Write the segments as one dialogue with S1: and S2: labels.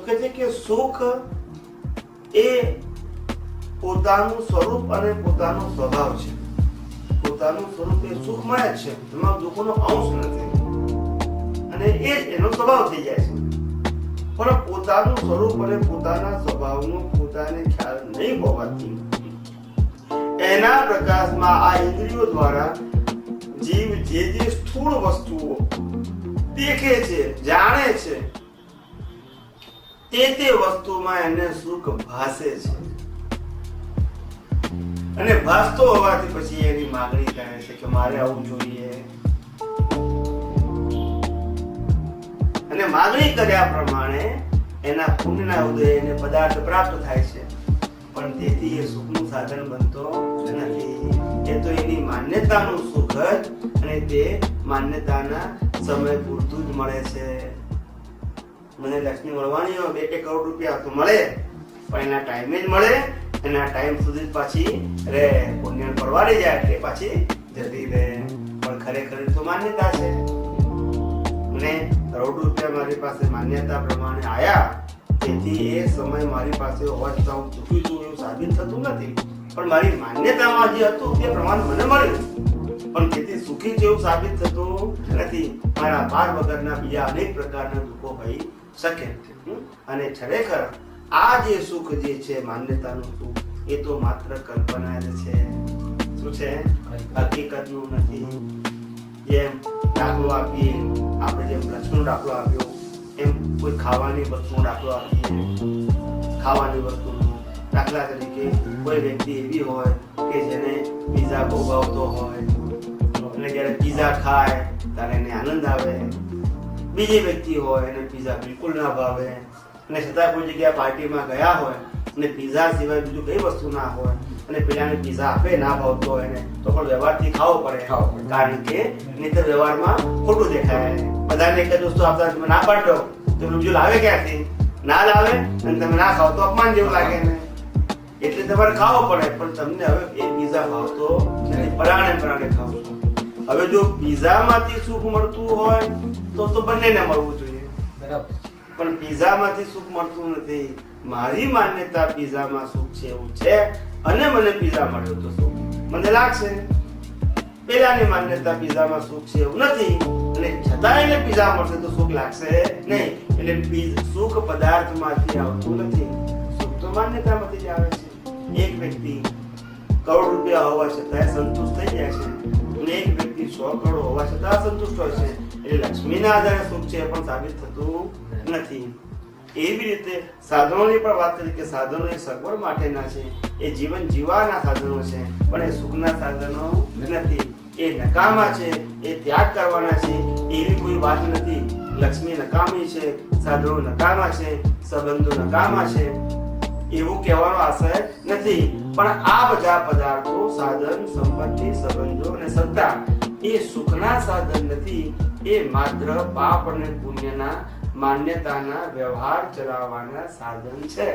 S1: કહે છે કે સુખ એ પોતાનું સ્વરૂપ અને પોતાનો સ્વભાવ છે. પોતાનું સ્વરૂપ એ સુખમય જ છે, એમાં દુઃખનો અંશ નથી અને એ જ એનો સ્વભાવ થઈ જાય છે. પણ પોતાનું સ્વરૂપ અને પોતાના સ્વભાવનો પોતાને ખ્યાલ નહીં હોવાથી એના પ્રકાશમાં આ ઇન્દ્રિયો દ્વારા જીવ જે સ્થૂળ વસ્તુઓ દેખે છે, જાણે છે, તે વસ્તુમાં એને સુખ ભાસે છે અને ભાસતો હોવાથી પછી એની માંગણી કરે છે કે મારે આવું જોઈએ અને માંગણી કર્યા પ્રમાણે એના પુણ્યના ઉદય એને પદાર્થ પ્રાપ્ત થાય છે. પણ તેથી એ સુખનું સાધન બનતો નથી. એ તો એની માન્યતાનું સુખ જ, અને તે માન્યતાના સમય પૂરતું જ મળે છે. મને લક્ષ્મી મળવાની હોય 2 કરોડ રૂપિયા તો મળે, પણ એના ટાઈમે જ મળે. એના ટાઈમ સુધી પાછી રે પુણ્ય પરવાડી જાય એટલે પાછી જતી રહે. પણ ખરેખર તો માન્યતા છે. અને કરોડ રૂપિયા મારી પાસે માન્યતા પ્રમાણે આયા, તેથી એ સમય મારી પાસે હોવા છતાં હું ચૂકી છું એવું સાબિત થતું નથી. પણ મારી માન્યતામાં જે હતું તે પ્રમાણે મને મળ્યું, પણ તેથી સુખી જેવું સાબિત થતું નથી. મારા પાર વગરના બીજા અનેક પ્રકારના દુઃખો હોઈ શકે. અને ખરેખર આ જે સુખ જે છે માન્યતાનું સુખ, એ તો માત્ર કલ્પના જ છે. શું છે? હકીકતનું નથી. જેમ દાખલો આપીએ આપણે, જેમ લક્ષ્મીનો દાખલો આપ્યો, એમ કોઈ ખાવાની વસ્તુનો દાખલો આપીએ. ખાવાની વસ્તુનો દાખલા તરીકે કોઈ વ્યક્તિ એવી હોય કે જેને પીઝા બહુ ભાવતો હોય અને જ્યારે પીઝા ખાય ત્યારે એને આનંદ આવે. બીજી વ્યક્તિ હોય એને પીઝા બિલકુલ ના ભાવે, અને છતાં કોઈ જગ્યાએ પાર્ટીમાં ગયા હોય અને પીઝા સિવાય બીજું કઈ વસ્તુ ના હોય અને પેલાને પીઝા આપે ના ભાવતો હોય એને, તો પણ વ્યવહારથી ખાવો પડે. કારણ કે નહીંતર વ્યવહારમાં ખોટું દેખાય. બધાને એક જ વસ્તુ આપતા તમે ના પાડો તો બીજું લાવે ક્યાંથી? ના લાવે અને તમે ના ખાવ તો અપમાન જેવું લાગે ને. એટલે તમારે ખાવો પડે. પણ તમને હવે એ પીઝા ભાવતો નથી, પરાણે ખાવ છો. હવે જો પીઝામાંથી સુખ મળતું હોય તો બંનેને મળવું જોઈએ, બરાબર. પણ પીઝામાંથી સુખ મળતું નથી. મારી માન્યતા પીઝામાં સુખ છે એવું છે, અને મને પીઝા મળ્યો તો સુખ મને લાગશે. પેલાની માન્યતા પીઝામાં સુખ છે એવું નથી, અને છતાં એને પીઝા મળશે તો સુખ લાગશે નહીં. એટલે સુખ પદાર્થમાંથી આવતું નથી, સુખ તો માન્યતામાંથી જ આવે છે. એક વ્યક્તિ કરોડ રૂપિયા હોવા છતાં સંતુષ્ટ થઈ જાય છે, અને એક વ્યક્તિ 100 કરોડ હોવા છતાં અસંતુષ્ટ હોય છે. એટલે લક્ષ્મીના આધારે સુખ છે પણ સાબિત થતું નથી. એવી રીતે સાધનોની પણ વાત કરી કે સાધનો એ સગવડ માટેના છે, એ જીવન જીવવાના સાધનો છે, પણ એ સુખના સાધનો નથી. એ નકામા છે, એ ત્યાગ કરવાના છે, એવી કોઈ વાત નથી. લક્ષ્મી નકામી છે, સાધનો નકામા છે, સંબંધો નકામા છે એવું કહેવાનો આશય નથી. પણ આ બધા પદાર્થો, સાધન, સંપત્તિ, સંબંધો અને સત્તા એ સુખના સાધન નથી. એ માત્ર પાપ અને પુણ્યના માન્યતાના વ્યવહાર ચલાવવાના સાધન છે.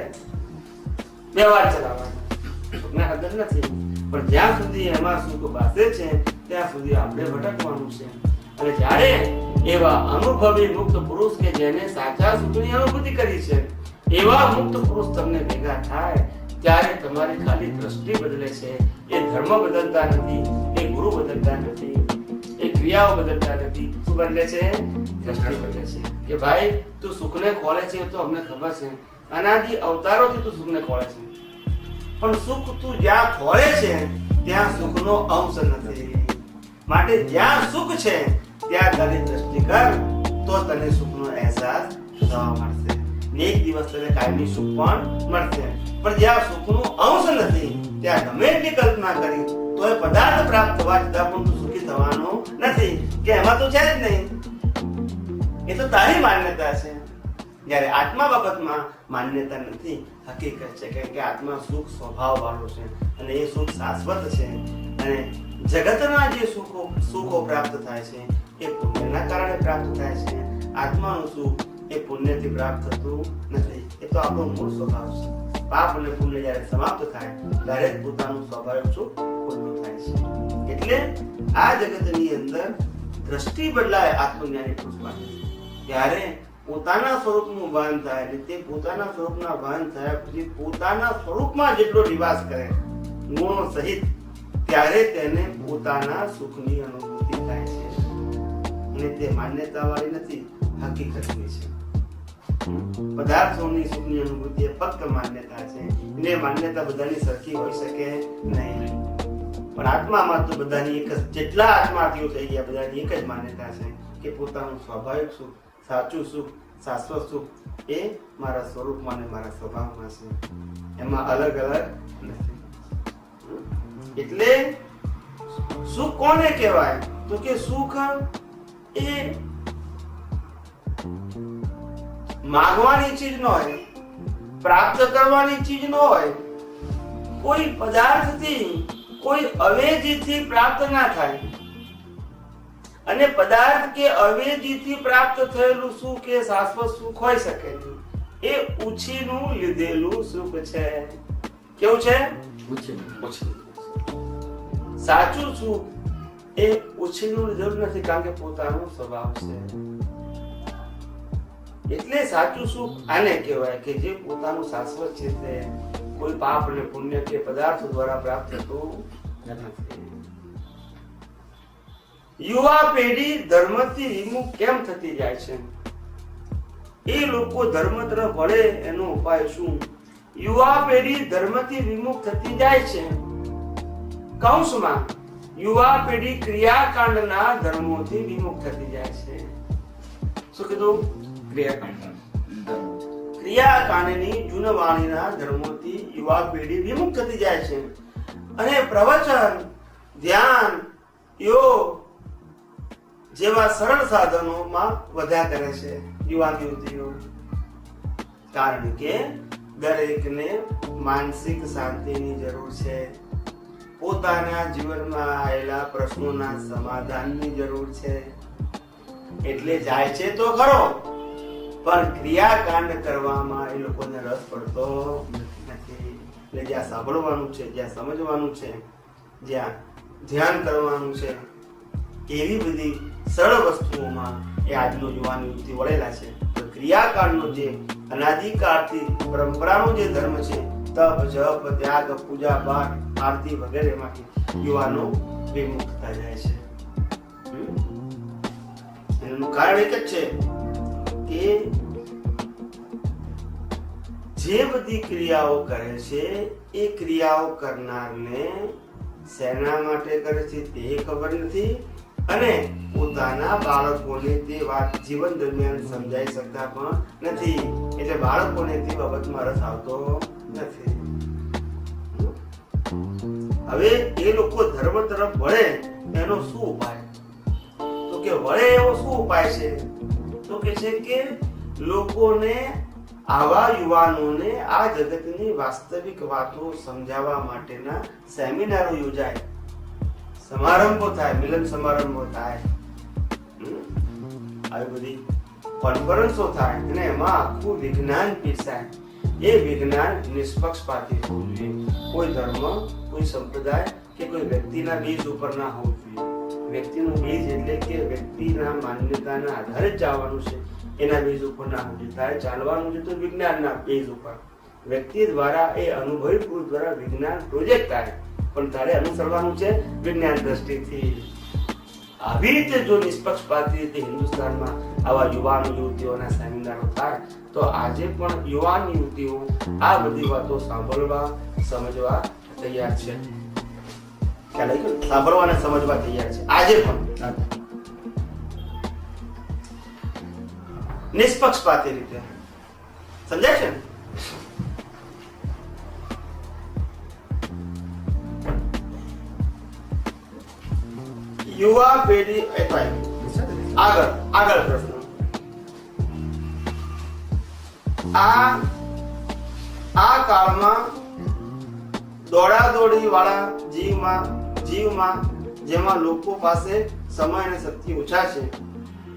S1: વ્યવહાર ચલાવવાના સુખના સાધન નથી. પણ જ્યાં સુધી એમાં સુખ બાસે છે ત્યાં સુધી આપણે ભટકવાનું છે. અને જ્યારે એવા અનુભવી મુક્ત પુરુષ કે જેને સાચા સુખની અનુભૂતિ કરી છે, એવા મુક્ત પુરુષ તમને ભેગા થાય ત્યારે તમારી ખાલી દ્રષ્ટિ બદલે છે. એ ધર્મ બદલતા નથી, એ ગુરુ બદલતા નથી, એ ક્રિયાઓ બદલતા નથી. શું બદલે છે? દ્રષ્ટિ બદલે છે. કે ભાઈ તું સુખને ખોળે છે તો અમને ખબર છે, અનાદિ અવતારોથી તું સુખને ખોળે છે, પણ સુખ તું જ્યાં ખોળે છે ત્યાં સુખનો અંશ નથી. માટે જ્યાં સુખ છે ત્યાં તારી દ્રષ્ટિ કર તો તને સુખનો અહેસાસ થવા મળશે. એક દિવસ તને કાયમી સુખ પણ મળશે. પણ જ્યાં સુખનો અંશ નથી ત્યાં ગમે એટલી કલ્પના કરી તો એ પદાર્થ પ્રાપ્ત થવા છતાં પણ તું સુખી થવાનો નથી, કે એમાં તો છે જ નહીં. એ તો તારી માન્યતા છે. જ્યારે આત્મા બાબતમાં માન્યતા નથી, હકીકત છે. કે આત્મા સુખ સ્વભાવ વાળો છે અને એ સુખ શાશ્વત છે. અને જગતના જે સુખો પ્રાપ્ત થાય છે એ પુણ્યના કારણે પ્રાપ્ત થાય છે. આત્માનું સુખ એ પુણ્યથી પ્રાપ્ત થતું નથી. એ તો આપણો મૂળ સ્વભાવ છે. પાપ અને પુણ્ય જ્યારે સમાપ્ત થાય ત્યારે જ પોતાનું સ્વાભાવિક સુખ પૂર્ણ થાય છે. એટલે આ જગતની અંદર દ્રષ્ટિ બદલાય આત્મજ્ઞાની પુરુષ માટે, ત્યારે પોતાના સ્વરૂપનું ભાન થાય, તે પોતાના સ્વરૂપના ભાન થયા પછી પોતાના સ્વરૂપમાં જેટલો નિવાસ કરે ગુણો સહિત, ત્યારે તેને પોતાના સુખની અનુભૂતિ થાય છે. અને તે માન્યતા વાળી નથી, હકીકતની છે. પદાર્થોની સુખની અનુભૂતિ એ ફક્ત માન્યતા છે. એટલે માન્યતા બધાની સરખી હોઈ શકે નહીં. પણ આત્મામાં તો બધાની એક જ, જેટલા આત્માર્થીઓ થઈ ગયા બધાની એક જ માન્યતા છે કે પોતાનું સ્વાભાવિક સુખ, સાચું સુખ, શાશ્વત સુખ એ મારા સ્વરૂપમાં અને મારા સ્વભાવમાં છે. એમાં અલગ અલગ નથી. એટલે સુખ કોને કહેવાય? તો કે સુખ એ માંગવાની ચીજ ન હોય, પ્રાપ્ત કરવાની ચીજ ન હોય, કોઈ પદાર્થથી, કોઈ અવેજીથી પ્રાપ્ત ના થાય. અને પદાર્થ કે અવેજીથી પ્રાપ્ત થયેલું સુખ એ શાશ્વત સુખ હોઈ શકે નહીં. એ ઉછીનું લીધેલું સુખ છે. કેવું છે? સાચું સુખ એ ઉછીનું લીધેલું નથી, કારણ કે પોતાનો સ્વભાવ છે. એટલે સાચું સુખ આને કહેવાય કે જે પોતાનું શાશ્વત છે, તે કોઈ પાપ અને પુણ્ય કે પદાર્થો દ્વારા પ્રાપ્ત થતું નથી. યુવા પેઢી ધર્મથી વિમુખ કેમ થતી જાય છે? એ લોકો ધર્મ તરફ વળે એનો ઉપાય શું? યુવા પેઢી ધર્મથી વિમુખ થતી જાય છે. કૌંસમાં યુવા પેઢી ક્રિયાકાંડના ધર્મોથી વિમુખ થતી જાય છે. શું કીધું? ક્રિયાકાંડની જૂનવાણીના ધર્મોથી યુવા પેઢી વિમુખ થતી જાય છે અને પ્રવચન, ધ્યાન, યોગ જેવા સરળ સાધનોમાં વધ્યા કરે છે યુવાન યુવતીઓ. કારણ કે દરેકને માનસિક શાંતિની જરૂર છે, પોતાના જીવનમાં આવેલા પ્રશ્નોના સમાધાનની જરૂર છે. એટલે જાય છે તો ખરો, પણ ક્રિયાકાંડ કરવામાં એ લોકોને રસ પડતો નથી. એટલે જ્યાં સાંભળવાનું છે, જ્યાં સમજવાનું છે, જ્યાં ધ્યાન કરવાનું છે, એવી બધી સરળ વસ્તુઓમાં એ આજનો યુવાન યુવતી વળેલા છે. તો ક્રિયાકાંડનો જે અનાદિકાળથી પરંપરાનો જે ધર્મ છે, તપ, જપ, ત્યાગ, પૂજા પાઠ, આરતી વગેરેમાંથી યુવાનો વિમુખ થતા જાય છે. એનું કારણ એક જ છે કે જે બધી ક્રિયાઓ કરે છે એ ક્રિયાઓ કરનારને શેના માટે કરે છે તે ખબર નથી, અને પોતાના બાળકોને તે વાત જીવન દરમિયાન સમજાઈ શકતા પણ નથી. એટલે બાળકોને તે બાબતમાં રસ આવતો નથી. હવે એ લોકો ધર્મ તરફ વળે એનો શું ઉપાય? તો કે વળે એવો શું ઉપાય છે? તો કે છે કે લોકોને, આવા યુવાનોને આ જગતની વાસ્તવિક વાતો સમજાવવા માટેના સેમિનારો યોજાય, સમારંભો થાય, મિલન સમારંભો થાય, આવી બધી કોન્ફરન્સો થાય અને એમાં આખું વિજ્ઞાન પીરસાય. એ વિજ્ઞાન નિષ્પક્ષપાતી હોવું જોઈએ. કોઈ ધર્મ, કોઈ સંપ્રદાય કે કોઈ વ્યક્તિના બીજ ઉપર ના હોવું જોઈએ. વ્યક્તિનું બીજ એટલે કે વ્યક્તિના માન્યતાના આધારે જ ચાલવાનું છે, એના બીજ ઉપર ના હોવું જોઈએ. તારે ચાલવાનું છે તો વિજ્ઞાનના બીજ ઉપર. વ્યક્તિ દ્વારા એ અનુભવી પુરુષ દ્વારા વિજ્ઞાન પ્રોજેક્ટ થાય, પણ તારે અનુસરવાનું છે વિજ્ઞાન દ્રષ્ટિથી. આવી રીતે જો નિષ્પક્ષપાતી રીતે હિન્દુસ્તાનમાં આવા યુવાન યુવતીઓના સેમિનારો થાય તો આજે પણ યુવાન યુવતીઓ આ બધી વાતો સાંભળવા, સમજવા તૈયાર છે. ખ્યાલ આવી ગયો? સાંભળવા અને સમજવા તૈયાર છે આજે પણ, નિષ્પક્ષપાતી રીતે. સમજાય છે ને? યુવા પેઢી આગળ પ્રશ્ન. આ કાળમાં દોડાદોડી વાળા જીવમાં જેમાં લોકો પાસે સમય અને શક્તિ ઓછા છે,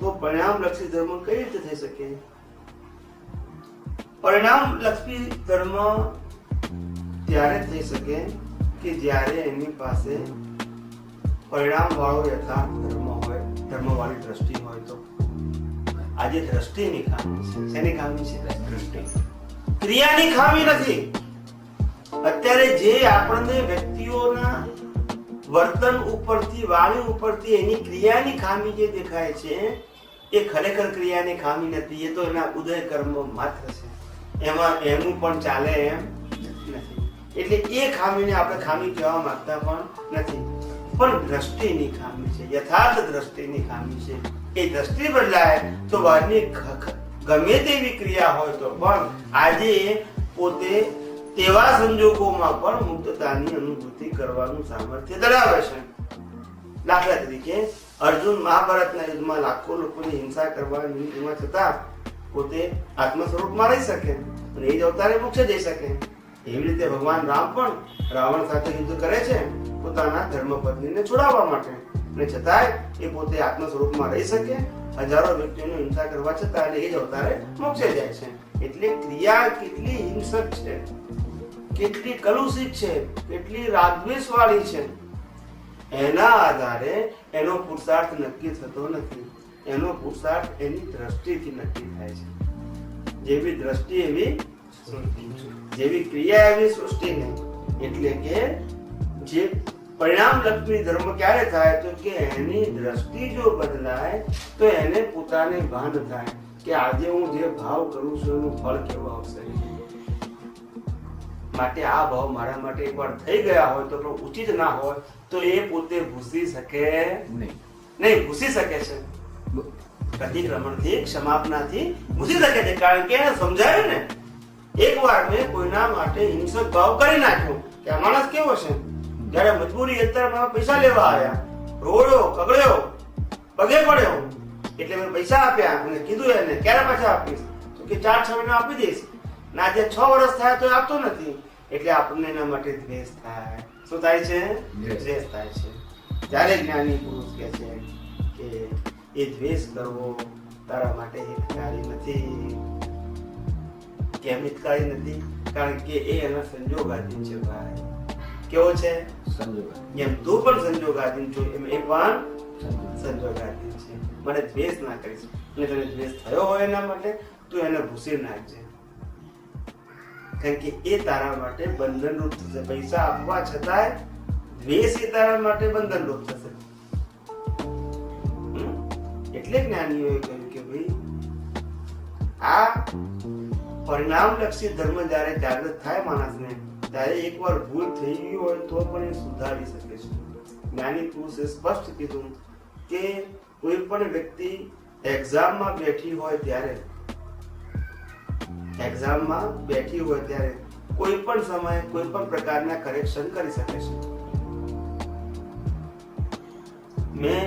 S1: તો પરિણામલક્ષી ધર્મ કઈ રીતે થઈ શકે? પરિણામલક્ષી ધર્મ ત્યારે થઈ શકે કે જ્યારે એની પાસે પરિણામ વાળો યથાર્થ ધર્મ હોય, ધર્મ વાળી દ્રષ્ટિ હોય. તો આજે દ્રષ્ટિની ખામી છે. શેની ખામી છે? દ્રષ્ટિ. ક્રિયાની ખામી નથી. અત્યારે જે આપણને વ્યક્તિઓના વર્તન ઉપરથી, વાણી ઉપરથી એની ક્રિયાની ખામી જે દેખાય છે એ ખરેખર ક્રિયાની ખામી નથી. એ તો એના ઉદય કર્મ માત્ર છે. એમાં એનું પણ ચાલે એમ નથી. એટલે એ ખામીને આપણે ખામી કહેવા માંગતા પણ નથી, પણ દ્રષ્ટિની ખામી છે, યથાર્થ દ્રષ્ટિની ખામી છે. એ દ્રષ્ટિ બદલાય તો બહારની ગમે તેવી ક્રિયા હોય તો પણ આજે પોતે તેવા સંજોગોમાં પણ મુક્તતાની અનુભૂતિ કરવાનું સામર્થ્ય ધરાવે છે. દાખલા તરીકે અર્જુન મહાભારતના યુદ્ધમાં લાખો લોકોની હિંસા કરવાની એમાં છતાં પોતે આત્મ સ્વરૂપમાં રહી શકે અને એ જ અવતારે મોક્ષે જઈ શકે. એવી રીતે ભગવાન રામ પણ રાવણ સાથે યુદ્ધ કરે છે પોતાના ધર્મપત્નીને છોડાવવા માટે, અને છતાંય એ પોતે આત્મ સ્વરૂપમાં રહી શકે, હજારો વ્યક્તિઓની હિંસા કરવા છતાં એ જ અવતારે મોક્ષે જાય છે. એટલે ક્રિયા કેટલી હિંસક છે, કેટલી કલુષિત છે, કેટલી રાગદ્વેષ વાળી છે, એના આધારે એનો પુરુષાર્થ નક્કી થતો નથી. એનો પુરુષાર્થ એની દ્રષ્ટિથી નક્કી થાય છે. જેવી દ્રષ્ટિ એવી સૃષ્ટિ, જેવી ક્રિયા એવી સૃષ્ટિ નહીં. એટલે કે જે પરિણામ લક્ષી ધર્મ ક્યારે થાય તો કે એની દ્રષ્ટિ જો બદલાય તો એને પોતાને ભાન થાય કે આજે હું જે ભાવ કરું છું એનું ફળ કેવું આવશે. માટે આ ભાવ મારા માટે એકવાર થઈ ગયા હોય તો પણ ઉચિત ના હોય તો એ પોતે ભૂસી શકે નહીં. ભૂસી શકે છે પ્રતિક્રમણથી, ક્ષમાપનાથી ભૂસી શકે છે. કારણ કે એને સમજાયું ને, એકવાર મેં કોઈના માટે હિંસક ભાવ કરી નાખ્યો કે આ માણસ કેવો છે. જયારે મજબૂરી અત્યારે પૈસા લેવા આવ્યા, રોડ્યો, કગડ્યો, પગે પડ્યો, એટલે મેં પૈસા આપ્યા અને કીધું એને ક્યારે પાછા આપીશ તો કે 4-6 મહિના આપી દઈશ. ના જે 6 વર્ષ થયા તો આપતો નથી. એટલે આપણને એના માટે દ્વેષ થાય. શું થાય છે? દ્વેષ થાય છે. ત્યારે જ્ઞાની પુરુષ કહે છે કે એ દ્વેષ કરવો તારા માટે હિતકારી નથી. કેમ હિતકારી નથી? કારણ કે એ એના સંજોગાધીન છે. ભાઈ કેવો છે? સંજોગાધીન. જેમ તું પણ સંજોગાધીન છો એમ એ પણ સંજોગાધીન છે. મને દ્વેષ ના કરીશ, અને તને દ્વેષ થયો હોય એના માટે તું એને ભૂસી નાખજે, કારણ કે એ તારા માટે બંધનરૂપ થશે. પૈસા આપવા છતાંય દ્વેષ એ તારા માટે બંધનરૂપ થશે. એટલે જ્ઞાનીઓએ કહ્યું કે ભાઈ આ પરિણામલક્ષી ધર્મ જ્યારે જાગૃત થાય માણસને, ત્યારે એકવાર ભૂલ થઈ ગઈ હોય તો પણ એ સુધારી શકે છે. જ્ઞાની પુરુષે સ્પષ્ટ કીધું કે કોઈ પણ વ્યક્તિ એક્ઝામમાં બેઠી હોય ત્યારે કોઈ પણ સમયે કોઈ પણ પ્રકારના કરેક્શન કરી શકે છે. મેં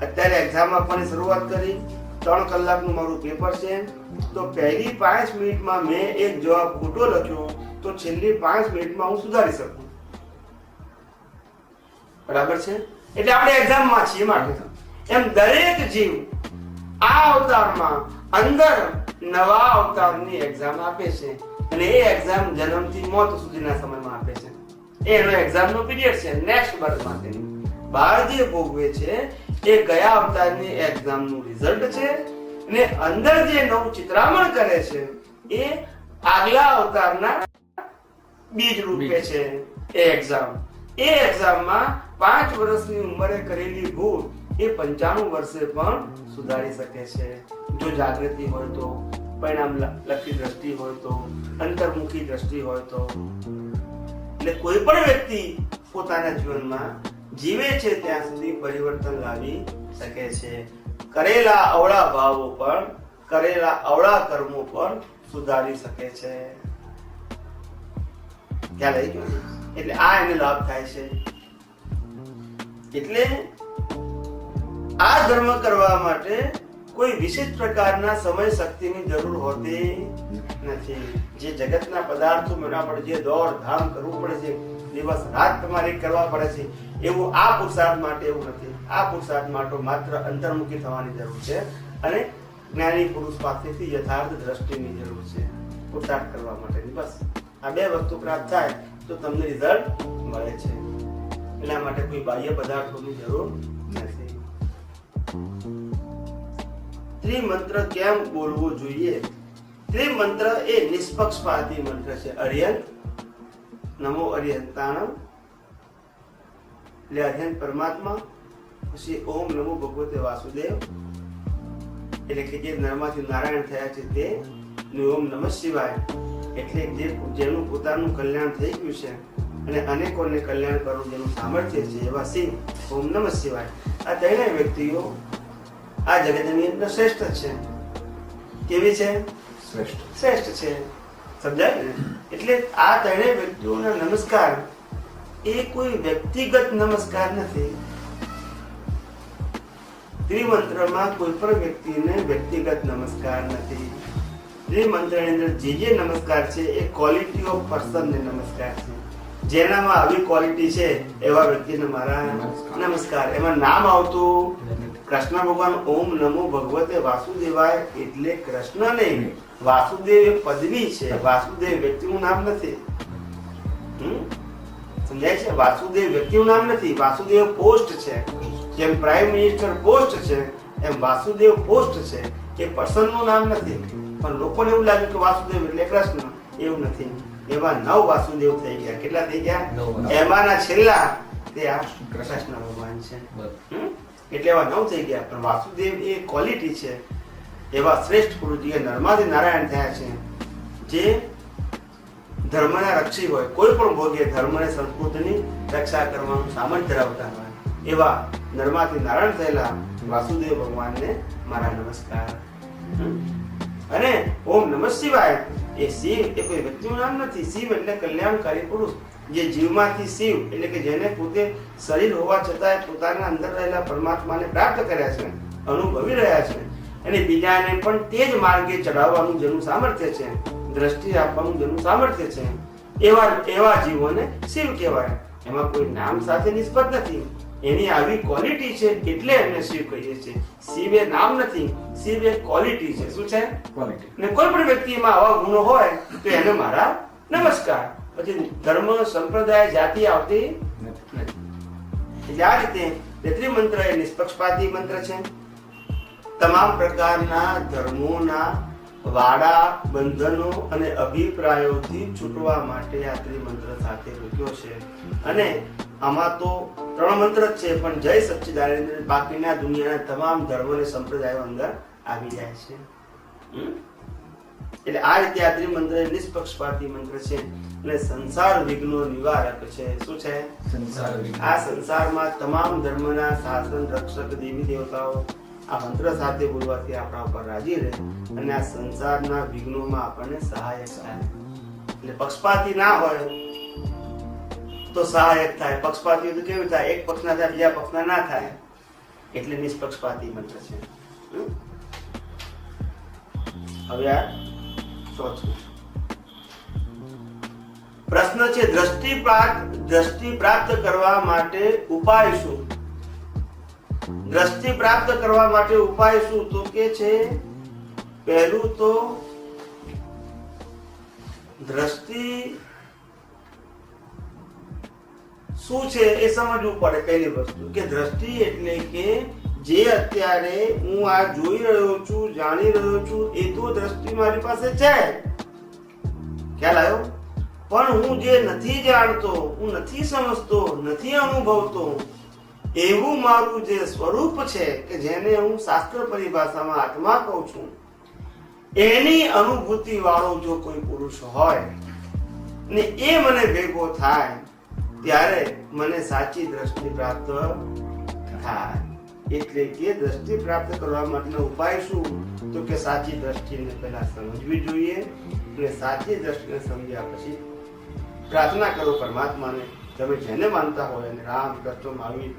S1: અત્યારે એક્ઝામ આપવાની શરૂઆત કરી, 3 કલાકનું મારું પેપર છે, તો પહેલી 5 મિનિટમાં મેં એક જવાબ ખોટો લખ્યો તો છેલ્લી 5 મિનિટમાં હું સુધારી શકું. બરાબર છે? એટલે આપણે એક્ઝામમાં છીએ માટે એમ દરેક જીવ આ અવતારમાં અંદર નવા અવતારની એક્ઝામ આપે છે, અને એ એક્ઝામ જન્મથી મોત સુધીના સમયમાં આપે છે. એનો એક્ઝામનો પીરિયડ છે નેક્સ્ટ બર્થ માટેની. બહાર જે ભોગવે છે એ ગયા અવતારની એક્ઝામનું રિઝલ્ટ છે, અને અંદર જે નવું ચિત્રામણ કરે છે એ આગલા અવતારના બીજ રૂપે છે. એ એક્ઝામમાં 5 વર્ષની ઉંમરે કરેલી ભૂલ એ 95 વર્ષે પણ સુધારી શકે છે, જો જાગૃતિ હોય તો, પરિણામ લક્ષી દ્રષ્ટિ હોય તો, અંતર્મુખી દ્રષ્ટિ હોય તો. એટલે કોઈ પણ વ્યક્તિ પોતાના જીવનમાં જીવે છે ત્યાં સુધી પરિવર્તન લાવી શકે છે. કરેલા અવળા ભાવો પણ, કરેલા અવળા કર્મો પણ સુધારી શકે છે. ખ્યાલ આવી ગયો? એટલે આ એને લાભ થાય છે. એટલે આ ધર્મ કરવા માટે કોઈ વિશેષ પ્રકારના સમય શક્તિની જરૂર હોતી નથી. જે જગતના પદાર્થો મેળવવા પડે, જે દોડ ધામ કરવું પડે છે, દિવસ રાત તમારે કરવા પડે છે, એવું આ પુરુષાર્થ માટે એવું નથી. આ પુરુષાર્થ માટે માત્ર અંતર્મુખી થવાની જરૂર છે, અને જ્ઞાની પુરુષ પાસેથી યથાર્થ દ્રષ્ટિની જરૂર છે પુરુષાર્થ કરવા માટેની. બસ આ 2 વસ્તુ પ્રાપ્ત થાય તો તમને રિઝલ્ટ મળે છે. એટલા માટે કોઈ બાહ્ય પદાર્થોની જરૂર નથી. ત્રિમંત્ર કેમ બોલવો જોઈએ? ત્રિમંત્ર એ નિષ્પક્ષપાતી મંત્ર છે. અર્યંત નમો અર્યંતાણમ એટલે અર્યંત પરમાત્મા, પછી ઓમ નમો ભગવતે વાસુદેવ એટલે કે જે નરમાંથી નારાયણ થયા છે તે, ઓમ નમઃ શિવાય એટલે જેનું પોતાનું કલ્યાણ થઈ ગયું છે અને અનેકોને કલ્યાણ કરવું જેનું સામર્થ્ય છે એવા શિવ, ઓમ નમઃ શિવાય. આ ત્રણેય વ્યક્તિઓ આ જગતની અંદર શ્રેષ્ઠ છે. કેવી છે? શ્રેષ્ઠ છે. સમજાય ને? એટલે આ ત્રણેય વ્યક્તિઓના નમસ્કાર એ કોઈ વ્યક્તિગત નમસ્કાર નથી. ત્રિમંત્રમાં કોઈ પણ વ્યક્તિને વ્યક્તિગત નમસ્કાર નથી. ત્રિમંત્રની અંદર જે નમસ્કાર છે એ ક્વોલિટી ઓફ પર્સનને નમસ્કાર છે. જેનામાં આવી ક્વોલિટી છે એવા વ્યક્તિને મારા નમસ્કાર. એમાં નામ આવતું કૃષ્ણ ભગવાન ઓમ નમો ભગવતે વાસુદેવાય એટલે કૃષ્ણ નહીં, વાસુદેવ એ પદવી છે. વાસુદેવ વ્યક્તિનું નામ નથી. સમજાય છે? વાસુદેવ વ્યક્તિનું નામ નથી, વાસુદેવ પોસ્ટ છે. જેમ પ્રાઇમ મિનિસ્ટર પોસ્ટ છે એમ વાસુદેવ પોસ્ટ છે. એ પર્સનનું નામ નથી. પણ લોકોને એવું લાગ્યું કે વાસુદેવ એટલે કૃષ્ણ. એવું નથી. એવા 9 વાસુદેવ થઈ ગયા. કેટલા થઈ ગયા? એમાંના છેલ્લા તે આ કૃષ્ણ ભગવાન છે. એટલે એવા 9 થઈ ગયા. પણ વાસુદેવ એ ક્વોલિટી છે. એવા શ્રેષ્ઠ પુરુષ જે નરમાંથી નારાયણ થયા છે, જે ધર્મના રક્ષી હોય, કોઈ પણ ભોગે ધર્મ અને સંસ્કૃતિની રક્ષા કરવાનું સામર્થ્ય ધરાવતા હોય એવા નરમાંથી નારાયણ થયેલા વાસુદેવ ભગવાનને મારા નમસ્કાર. અને ઓમ નમઃ શિવાય એ શિવ એ કોઈ વ્યક્તિનું નામ નથી. શિવ એટલે કલ્યાણકારી પુરુષ, જે જીવમાંથી શિવ એટલે કે જેને પોતે શરીર હોવા છતાં પોતાના અંદર રહેલા પરમાત્માને પ્રાપ્ત કર્યા છે, અનુભવી રહ્યા છે અને બીજાને પણ તે જ માર્ગે ચડાવવાનું જેનું સામર્થ્ય છે, દ્રષ્ટિ આપવાનું જેનું સામર્થ્ય છે, એવા જીવોને શિવ કહેવાય. એમાં કોઈ નામ સાથે નિસ્બત નથી. એની આવી ક્વોલિટી છે એટલે એમને શિવ કહીએ છીએ. શિવ એ નામ નથી, શિવ એ ક્વોલિટી છે. શું છે? ક્વોલિટી. ને કોઈ પણ વ્યક્તિમાં આવા ગુણો હોય તો એને મારા નમસ્કાર. પછી ધર્મ, સંપ્રદાય, જાતિ આવતી નથી. એટલે આ રીતે ત્રિમંત્ર એ નિષ્પક્ષપાતી મંત્ર છે. તમામ પ્રકારના ધર્મોના વાડા, બંધનો અને અભિપ્રાયોથી છૂટવા માટે આ ત્રિમંત્ર સાથે રૂક્યો છે. અને આમાં તો 3 મંત્ર જ છે, પણ જય સચ્ચિદાનંદ બાકીના દુનિયાના તમામ ધર્મો અને સંપ્રદાયો અંદર આવી જાય છે. એટલે આ રીતે આ ત્રિમંત્ર નિષ્પક્ષપાતી મંત્ર છે અને સંસાર વિઘ્નો નિવારક છે. શું છે? સંસાર વિઘ્ન. આ સંસારમાં તમામ ધર્મના શાસન રક્ષક દેવી દેવતાઓ આ મંત્ર સાથે બોલવાથી આપણા ઉપર રાજી રહે અને આ સંસારના વિઘ્નોમાં આપણને સહાયક થાય. એટલે પક્ષપાતી ના હોય તો સહાયક થાય. પક્ષપાતી તો કેવું થાય? એક પક્ષના થાય, બીજા પક્ષના ના થાય. એટલે નિષ્પક્ષપાતી મંત્ર છે. હવે આ ચોથું પ્રશ્ન છે, દ્રષ્ટિ પ્રાપ્ત કરવા માટે ઉપાય શું? દ્રષ્ટિ પ્રાપ્ત કરવા માટે ઉપાય શું? તો કે છે પહેલું તો દ્રષ્ટિ શું છે એ સમજવું પડે. પહેલી વસ્તુ કે દ્રષ્ટિ એટલે કે જે અત્યારે હું આ જોઈ રહ્યો છું, જાણી રહ્યો છું, એ તો દ્રષ્ટિ મારી પાસે છે. ખ્યાલ આવ્યો? પણ હું જે નથી જાણતો, હું નથી સમજતો, નથી અનુભવતો એવું મારું જે સ્વરૂપ છે કે જેને હું શાસ્ત્ર પરિભાષામાં આત્મા કહું છું, એની અનુભૂતિ વાળો જો કોઈ પુરુષ હોય ને એ મને ભેગો થાય ત્યારે મને સાચી દ્રષ્ટિ પ્રાપ્ત થાય. એટલે કે દ્રષ્ટિ પ્રાપ્ત કરવા માટેનો ઉપાય શું? તો કે સાચી દ્રષ્ટિને પહેલા સમજવી જોઈએ અને સાચી દ્રષ્ટિને સમજ્યા પછી પ્રાર્થના કરો પરમાત્માને. તમે જેને માનતા હોય અને રામ, કૃષ્ણ, મહાવીર,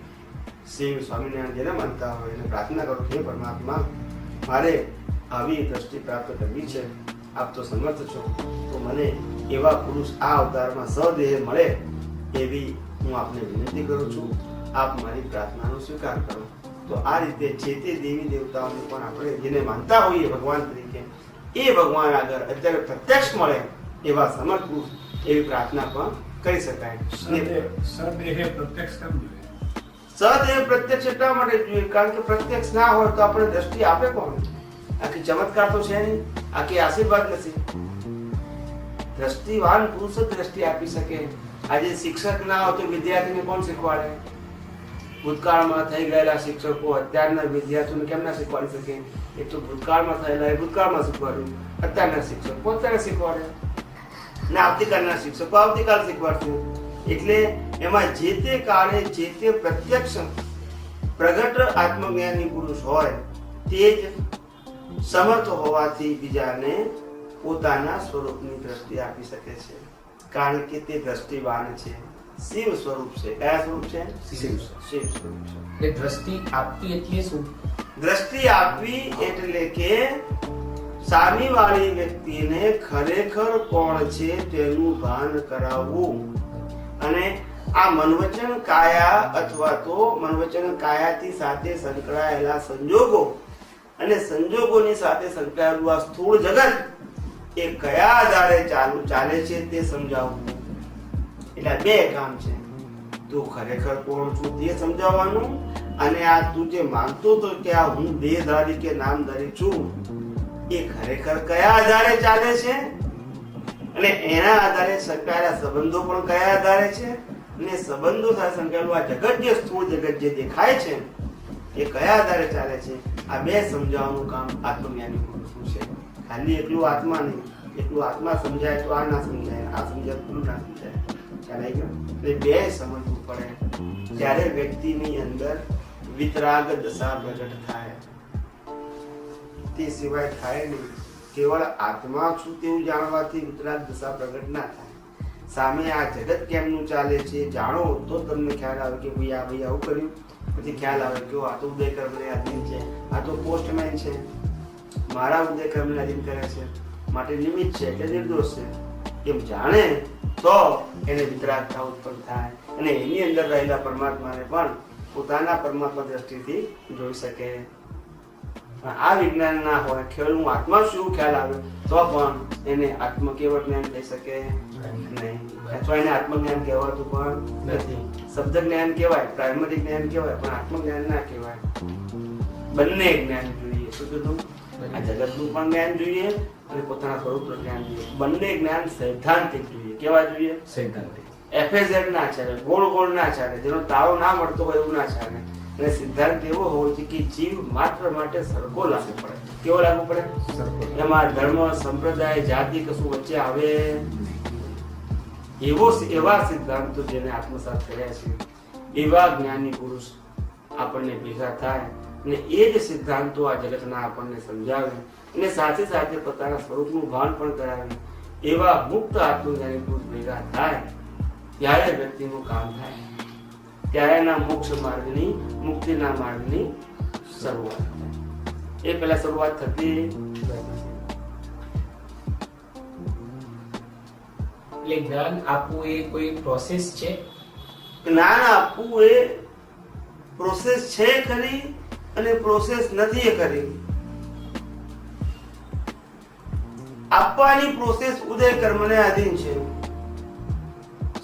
S1: શિવ, સ્વામિનારાયણ જેને માનતા હોય એને પ્રાર્થના કરો કે પરમાત્મા મારે આવી દ્રષ્ટિ પ્રાપ્ત કરવી છે, આપ તો સમર્થ છો, તો મને એવા પુરુષ આ અવતારમાં સદેહ મળે એવી હું આપને વિનંતી કરું છું. આપ મારી પ્રાર્થનાનો સ્વીકાર કરો. તો આ રીતે જે તે દેવી દેવતાઓને પણ આપણે જેને માનતા હોઈએ ભગવાન તરીકે, એ ભગવાન આગળ અત્યારે પ્રત્યક્ષ મળે એવા સમર્થ પુરુષ એવી પ્રાર્થના પણ કરી શકાય.
S2: સદેહ પ્રત્યક્ષ કેમ જોઈએ?
S1: સદેહ પ્રત્યક્ષ એટલા માટે જોઈએ કારણ કે પ્રત્યક્ષ ના હોય તો આપણે દ્રષ્ટિ આપે કોણ? આખી ચમત્કાર તો છે નહીં, આખી આશીર્વાદ નથી. દ્રષ્ટિવાન પુરુષ જ દ્રષ્ટિ આપી શકે. આજે શિક્ષક ના હોય તો વિદ્યાર્થીને કોણ શીખવાડે? ભૂતકાળમાં થઈ ગયેલા શિક્ષકો અત્યારના વિદ્યાર્થીઓને કેમ ના શીખવાડી શકે? એ તો ભૂતકાળમાં થયેલા એ ભૂતકાળમાં શીખવાડ્યું, અત્યારના શિક્ષકો અત્યારે શીખવાડે, ને આવતીકાલના શિક્ષકો આવતીકાલ શીખવાડશે. એટલે એમાં જે તે કાળે જે તે પ્રત્યક્ષ પ્રગટ આત્મજ્ઞાની પુરુષ હોય તે જ સમર્થ હોવાથી બીજાને પોતાના સ્વરૂપની દ્રષ્ટિ આપી શકે છે. કારણ કે તે દ્રષ્ટિવાન છે, શિવ સ્વરૂપ છે. કયા સ્વરૂપ છે? શિવ સ્વરૂપ છે.
S3: એટલે દ્રષ્ટિ આપવી એટલે શું?
S1: દ્રષ્ટિ આપવી એટલે કે સામેવાળી વ્યક્તિને ખરેખર કોણ છે તેનું ભાન કરાવવું. અને આ મનવચન કાયા અથવા તો મનવચન કાયાથી સાથે સંકળાયેલા સંજોગો અને સંજોગોની સાથે સંકળાયેલું આ સ્થૂળ જગત એ કયા આધારે ચાલે છે તે સમજાવવું. એટલે બે કામ છે. તું ખરેખર કોણ છું તે સમજાવવાનું, અને આ તું જે માનતો હતો કે આ હું દેહધારી કે નામધારી છું એ ખરેખર કયા આધારે ચાલે છે, અને એના આધારે સંકળાયેલા સંબંધો પણ કયા આધારે છે, અને સંબંધો સાથે સંકળાયેલું આ જગત જે સ્થૂળ જગત જે દેખાય છે એ કયા આધારે ચાલે છે. આ બે સમજાવવાનું કામ આત્મજ્ઞાની પુરુષનું છે. ખાલી એકલું આત્મા નહીં, એકલું આત્મા સમજાય તો આ ના સમજાય, આ સમજાય તો પેલું ના સમજાય. ખ્યાલ આવી ગયો? એટલે બે સમજવું પડે ત્યારે વ્યક્તિની અંદર વિતરાગ દશા પ્રગટ થાય. તે સિવાય થાય નહીં. કેવળ આત્મા છું તેવું જાણવાથી વિતરાગ દશા પ્રગટ ના થાય. સામે આ જગત કેમનું ચાલે છે જાણો તો તમને ખ્યાલ આવે કે ભાઈ આવું કર્યું. પછી ખ્યાલ આવે કે આ તો ઉદય કર્મને આધીન છે, આ તો પોસ્ટમેન છે, મારા ઉદય કર્મને આધીન કરે છે, માટે નિમિત્ત છે એટલે નિર્દોષ છે. એમ જાણે તો એને વિતરાગતા ઉત્પન્ન થાય અને એની અંદર રહેલા પરમાત્માને પણ પોતાના પરમાત્મા દ્રષ્ટિથી જોઈ શકે. આ વિજ્ઞાન ના હોય, કેવળ હું આત્મા શું ખ્યાલ આવે તો પણ એને આત્મ કેવળ જ્ઞાન થઈ શકે નહીં. અથવા એને આત્મજ્ઞાન કહેવાતું પણ નથી. શબ્દ જ્ઞાન કહેવાય, પ્રાઇમરી જ્ઞાન કહેવાય, પણ આત્મજ્ઞાન ના કહેવાય. બંને જ્ઞાન જોઈએ. શું કીધું? આ જગતનું પણ જ્ઞાન જોઈએ અને પોતાના સ્વરૂપનું જ્ઞાન જોઈએ. બંને જ્ઞાન સૈદ્ધાંતિક જોઈએ. કેવા જોઈએ?
S3: સૈદ્ધાંતિક.
S1: એફએઝેડ ના ચાલે, ગોળ ગોળ ના ચાલે, જેનો તાળો ના મળતો હોય એવું ના ચાલે. અને સિદ્ધાંત એવો હોવો જોઈએ કે જીવ માત્ર માટે સરખો લાગુ પડે. કેવો લાગુ પડે? એમાં ધર્મ, સંપ્રદાય, જાતિ કશું વચ્ચે આવે એવા સિદ્ધાંતો જેને આત્મસાત કર્યા છે એવા જ્ઞાની પુરુષ આપણને ભેગા થાય અને એ જ સિદ્ધાંતો આ જગતના આપણને સમજાવે અને સાથે સાથે પોતાના સ્વરૂપનું ભાન પણ કરાવે. એવા મુક્ત આત્મજ્ઞાની પુરુષ ભેગા થાય ત્યારે વ્યક્તિનું કામ થાય. ત્યારે એના મોક્ષ માર્ગની, મુક્તિના માર્ગની શરૂઆત થાય. એ પહેલા શરૂઆત થતી
S3: એટલે જ્ઞાન આપવું એ કોઈ પ્રોસેસ છે?
S1: જ્ઞાન આપવું એ પ્રોસેસ છે ખરી અને પ્રોસેસ નથી એ ખરી. આપવાની પ્રોસેસ ઉદય કર્મને આધીન છે.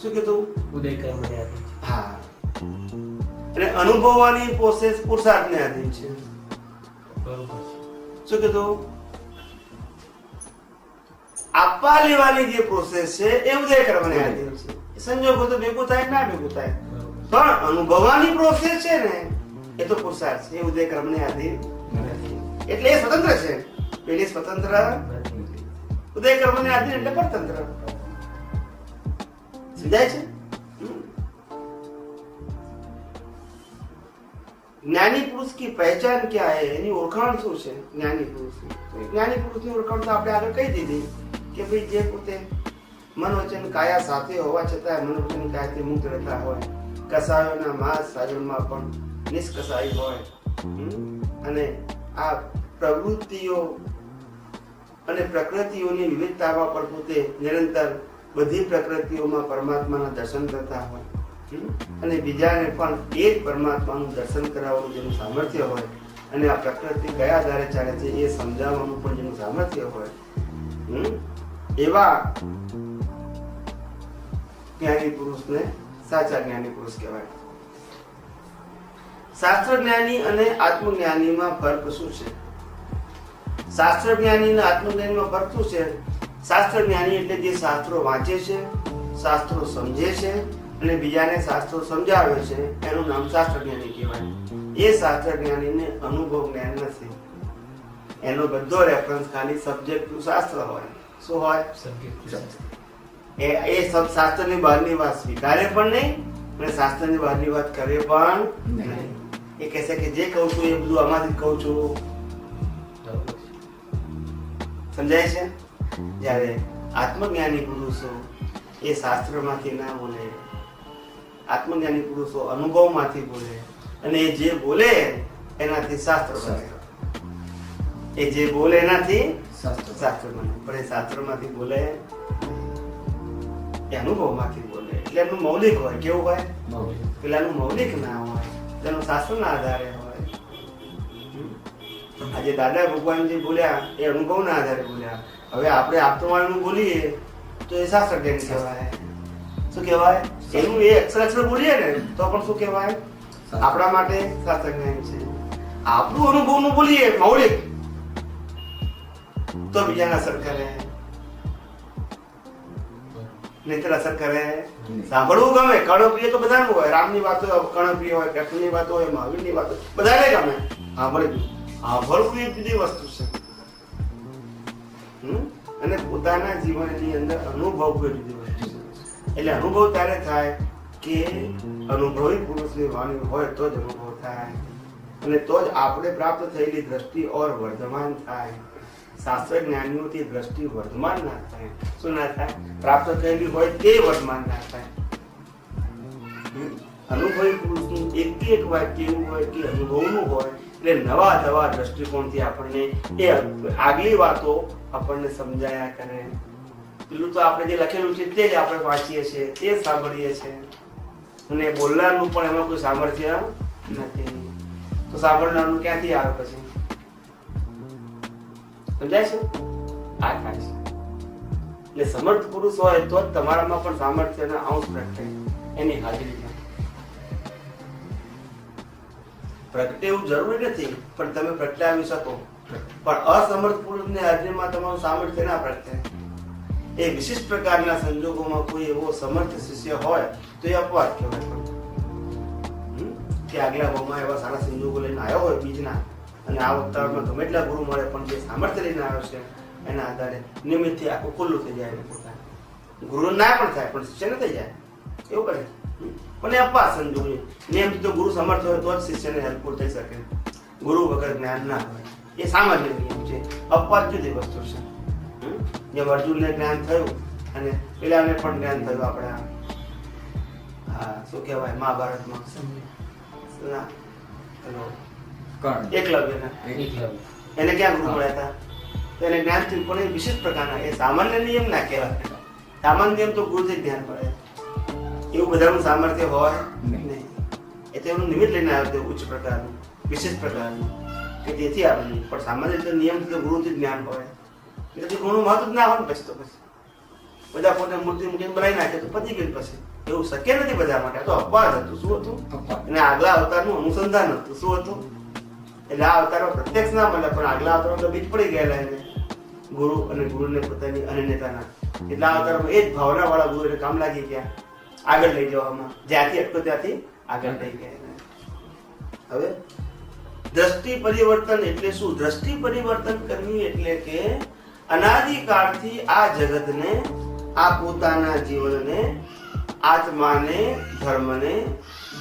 S1: શું કીધું?
S3: ઉદય કર્મને આધીન.
S1: હા. અને અનુભવવાની પ્રોસેસ પુરુષાર્થને આધીન છે.
S3: બરોબર.
S1: શું કીધું? આપવા લેવાની જે પ્રોસેસ છે એ ઉદય કર્મને આધીન છે. સંજોગો તો ભેગું થાય ના ભેગું થાય, પણ અનુભવવાની પ્રોસેસ છે ને એ તો પુરુષાર્થ છે. એ ઉદય કર્મને આધીન નથી. એટલે એ સ્વતંત્ર છે. પેલી સ્વતંત્ર, ઉદય કર્મને આધીન એટલે પરતંત્ર. સમજાય છે? જ્ઞાની પુરુષ की पहचान क्या है? એની ઓળખાણ શું છે જ્ઞાની પુરુષની? જ્ઞાની પુરુષની ઓળખાણ તો આપણે આગળ કહી દીધી કે ભાઈ જે પોતે મન વચન કાયા સાથે હોવા છતાં મન વચન કાયાથી મુક્ત રહેતા હોય, કસાયોના માંસ સાજનમાં પણ નિષ્કસાઈ હોય, અને આ પ્રવૃત્તિઓ અને પ્રકૃતિઓની વિવિધતામાં પણ પોતે નિરંતર બધી પ્રકૃતિઓમાં પરમાત્માના દર્શન કરતા હોય અને બીજાને પણ એ જ પરમાત્માનું દર્શન કરાવવાનું જેનું સામર્થ્ય હોય અને આ પ્રકૃતિ કયા આધારે ચાલે છે એ સમજાવવાનું પણ જેનું સામર્થ્ય હોય, એવા જ્ઞાની પુરુષને સાચા જ્ઞાની પુરુષ કહેવાય. શાસ્ત્ર જ્ઞાની અને આત્મજ્ઞાનીમાં ફરક શું છે? શાસ્ત્ર જ્ઞાની અને આત્મજ્ઞાનીમાં ફરક શું છે? શાસ્ત્ર જ્ઞાની એટલે જે શાસ્ત્રો વાંચે છે, શાસ્ત્રો સમજે છે અને બીજાને શાસ્ત્રો સમજાવે છે, એનું નામ શાસ્ત્ર જ્ઞાની કહેવાય. એ શાસ્ત્ર જ્ઞાનીને અનુભવ જ્ઞાન નથી. એનો બધો રેફરન્સ ખાલી સબ્જેક્ટનું શાસ્ત્ર હોય. શું હોય? એ સબ શાસ્ત્રની બહારની વાત સ્વીકારે પણ નહીં અને શાસ્ત્રની બહારની વાત કરે પણ નહીં. એ કહેશે કે જે કહું છું એ બધું આમાંથી જ કહું છું. સમજાય છે? જ્યારે આત્મજ્ઞાની પુરુષો એ શાસ્ત્રમાંથી ના બોલે, આત્મજ્ઞાની પુરુષો અનુભવમાંથી બોલે અને એ જે બોલે એનાથી શાસ્ત્ર બને. એ જે બોલે એનાથી શાસ્ત્ર બને. પણ એ શાસ્ત્રમાંથી બોલે, એ અનુભવમાંથી બોલે. એટલે એનું મૌલિક હોય. કેવું હોય? પેલાનું મૌલિક ના હોય, તેનું શાસ્ત્રના આધારે હોય. આજે દાદા ભગવાન જે બોલ્યા એ અનુભવના આધારે બોલ્યા. હવે આપણે આપતવાળનું બોલીએ તો એ શાસ્ત્ર જ્ઞાન કહેવાય. શું કહેવાય? એનું એ અક્ષર બોલીએ ને તો પણ શું કહેવાય? આપણા માટે શાસ્ત્ર જ્ઞાન છે. આપણું અનુભવનું બોલીએ મૌલિક તો બીજાના અસર કરે, નહીતર અસર કરે. સાંભળવું ગમે, કર્ણપ્રિય તો બધાનું હોય. રામની વાતો કર્ણપ્રિય હોય, કૃષ્ણની વાતો હોય, મહાવીરની વાતો બધાને ગમે. સાંભળવું એક બીજી વસ્તુ છે અને પોતાના જીવનની અંદર અનુભવ કોઈ બીજી વસ્તુ છે. એટલે અનુભવ ત્યારે થાય કે અનુભવી પુરુષની વાણી હોય તો જ અનુભવ થાય અને તો જ આપણે પ્રાપ્ત થયેલી દ્રષ્ટિ ઓર વર્ધમાન થાય. શાસ્ત્ર જ્ઞાનીઓથી દ્રષ્ટિ વર્ધમાન ના થાય. શું ના થાય? પ્રાપ્ત થયેલી હોય તે વર્ધમાન ના થાય. અનુભવી પુરુષનું એક વાક્ય એવું હોય કે અનુભવનું હોય એટલે નવા નવા દ્રષ્ટિકોણથી આપણને એ આગલી વાતો આપણને સમજાયા કરે. પેલું તો આપણે જે લખેલું છે તે જ આપણે વાંચીએ છીએ, તે જ સાંભળીએ છીએ અને બોલનારનું પણ એમાં કોઈ સામર્થ્ય નથી. તો સાંભળનારનું ક્યાંથી આવે પછી? સમજાય છે? આ થાય છે. એટલે સમર્થ પુરુષ હોય તો જ તમારામાં પણ સામર્થ્યના અંશ પ્રગટે. એની હાજરીમાં પ્રગટે એવું જરૂરી નથી, પણ તમે પ્રગટાવી શકો. પણ અસમર્થ પુરુષની હાજરીમાં તમારું સામર્થ્ય ના પ્રગટે. એ વિશિષ્ટ પ્રકારના સંજોગોમાં કોઈ એવો સમર્થ શિષ્ય હોય તો એ અપવાદ કહેવાય. કે આગલા ભાવમાં એવા સારા સંજોગો લઈને આવ્યો હોય બીજના અને આ અવતારમાં ગમે એટલા ગુરુ મળે પણ જે સામર્થ્ય લઈને આવ્યો છે એના આધારે નિમિત્તથી આખું ખુલ્લું થઈ જાય. ગુરુ ના પણ થાય પણ શિષ્ય ન થઈ જાય એવું કરે. પણ એ અપવાદ સંજોગ. નિયમથી તો ગુરુ સમર્થ હોય તો જ શિષ્યને હેલ્પફુલ થઈ શકે. ગુરુ વગર જ્ઞાન ના હોય. એ સામાન્ય નિયમ છે. અપવાદ જુદી વસ્તુ છે. જેમ અર્જુનને જ્ઞાન થયું અને પેલાને પણ જ્ઞાન થયું. આપણા શું કહેવાય મહાભારતમાં એકલવ્યને એને ક્યાં ગુરુ મળ્યા હતા? એને જ્ઞાન થયું પણ એ વિશિષ્ટ પ્રકારના. એ સામાન્ય નિયમ ના કહેવાય. સામાન્ય નિયમ તો ગુરુથી જ્ઞાન મળે. એવું બધાનું સામર્થ્ય હોય નહીં. એ તો એનું નિમિત્ત લઈને આવ્યું ઉચ્ચ પ્રકારનું, વિશિષ્ટ પ્રકારનું કે તેથી આપણને. પણ સામાન્ય રીતે નિયમ તો ગુરુથી જ્ઞાન હોય. એટલે ગુરુનું મહત્વ ના હોય ને પછી તો પછી બધા પોતે મૂર્તિ મૂર્તિ બનાવી નાખે તો પતી ગયું. પછી એવું શક્ય નથી બધા માટે. તો અપવાદ હતું. શું હતું? અને આગલા અવતારનું અનુસંધાન હતું. શું હતું? એટલે આ અવતારમાં પ્રત્યક્ષ ના મળે પણ આગલા અવતારમાં તો બીજ પડી ગયેલા એને ગુરુ અને ગુરુને પોતાની અનન્યતાના. એટલે આ અવતારમાં એ જ ભાવના વાળા ગુરુ એટલે કામ લાગી ગયા આગળ લઈ જવામાં. જ્યાંથી અટકો ત્યાંથી આગળ લઈ ગયા. હવે દ્રષ્ટિ પરિવર્તન એટલે શું? દ્રષ્ટિ પરિવર્તન કરવી એટલે કે અનાદિકાળથી આ જગતને, આ પોતાના જીવનને, આત્માને, ધર્મને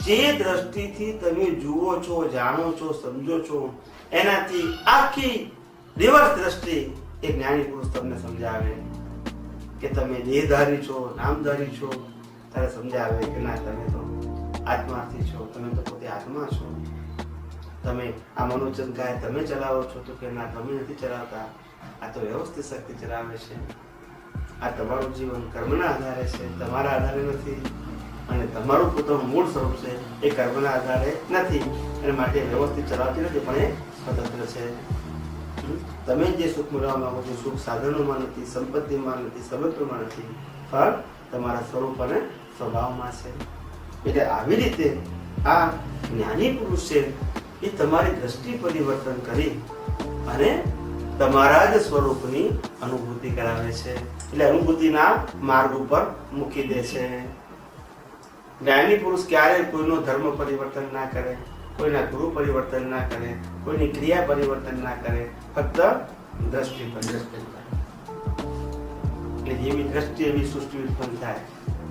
S1: જે દ્રષ્ટિથી તમે જુઓ છો, જાણો છો, સમજો છો એનાથી આખી રિવર્સ દ્રષ્ટિ એક જ્ઞાની પુરુષ તમને સમજાવે કે તમે દેહધારી છો, નામધારી છો. ત્યારે સમજાવે કે ના, તમે તો આત્માથી છો, તમે તો પોતે આત્મા છો. તમે આ મનોચંકાય તમે ચલાવો છો તો કે ના, તમે નથી ચલાવતા. આ તો વ્યવસ્થિત શક્તિ ચલાવે છે. આ તમારું જીવન કર્મના આધારે છે, તમારા આધારે નથી. અને તમારું પોતાનું મૂળ સ્વરૂપ છે એ કર્મના આધારે નથી અને માટે વ્યવસ્થિત ચલાવતી નથી પણ એ સ્વતંત્ર છે. તમે જે સુખ મેળવવા માંગો છો સુખ સાધનોમાં નથી, સંપત્તિમાં નથી, સંબંધોમાં નથી, પણ તમારા સ્વરૂપ અને સ્વભાવમાં છે. એટલે આવી રીતે આ જ્ઞાની પુરુષ છે એ તમારી દ્રષ્ટિ પરિવર્તન કરી અને તમારા જ સ્વરૂપની અનુભૂતિ કરાવે છે. એટલે અનુભૂતિના માર્ગ ઉપર મૂકી દે છે. જ્ઞાની પુરુષ ક્યારેય કોઈનો ધર્મ પરિવર્તન ના કરે, કોઈના ગુરુ પરિવર્તન ના કરે, કોઈની ક્રિયા પરિવર્તન ના કરે, ફક્ત દ્રષ્ટિ પરિવર્તન કરે. એટલે જેવી દ્રષ્ટિ એવી સૃષ્ટિ ઉત્પન્ન થાય.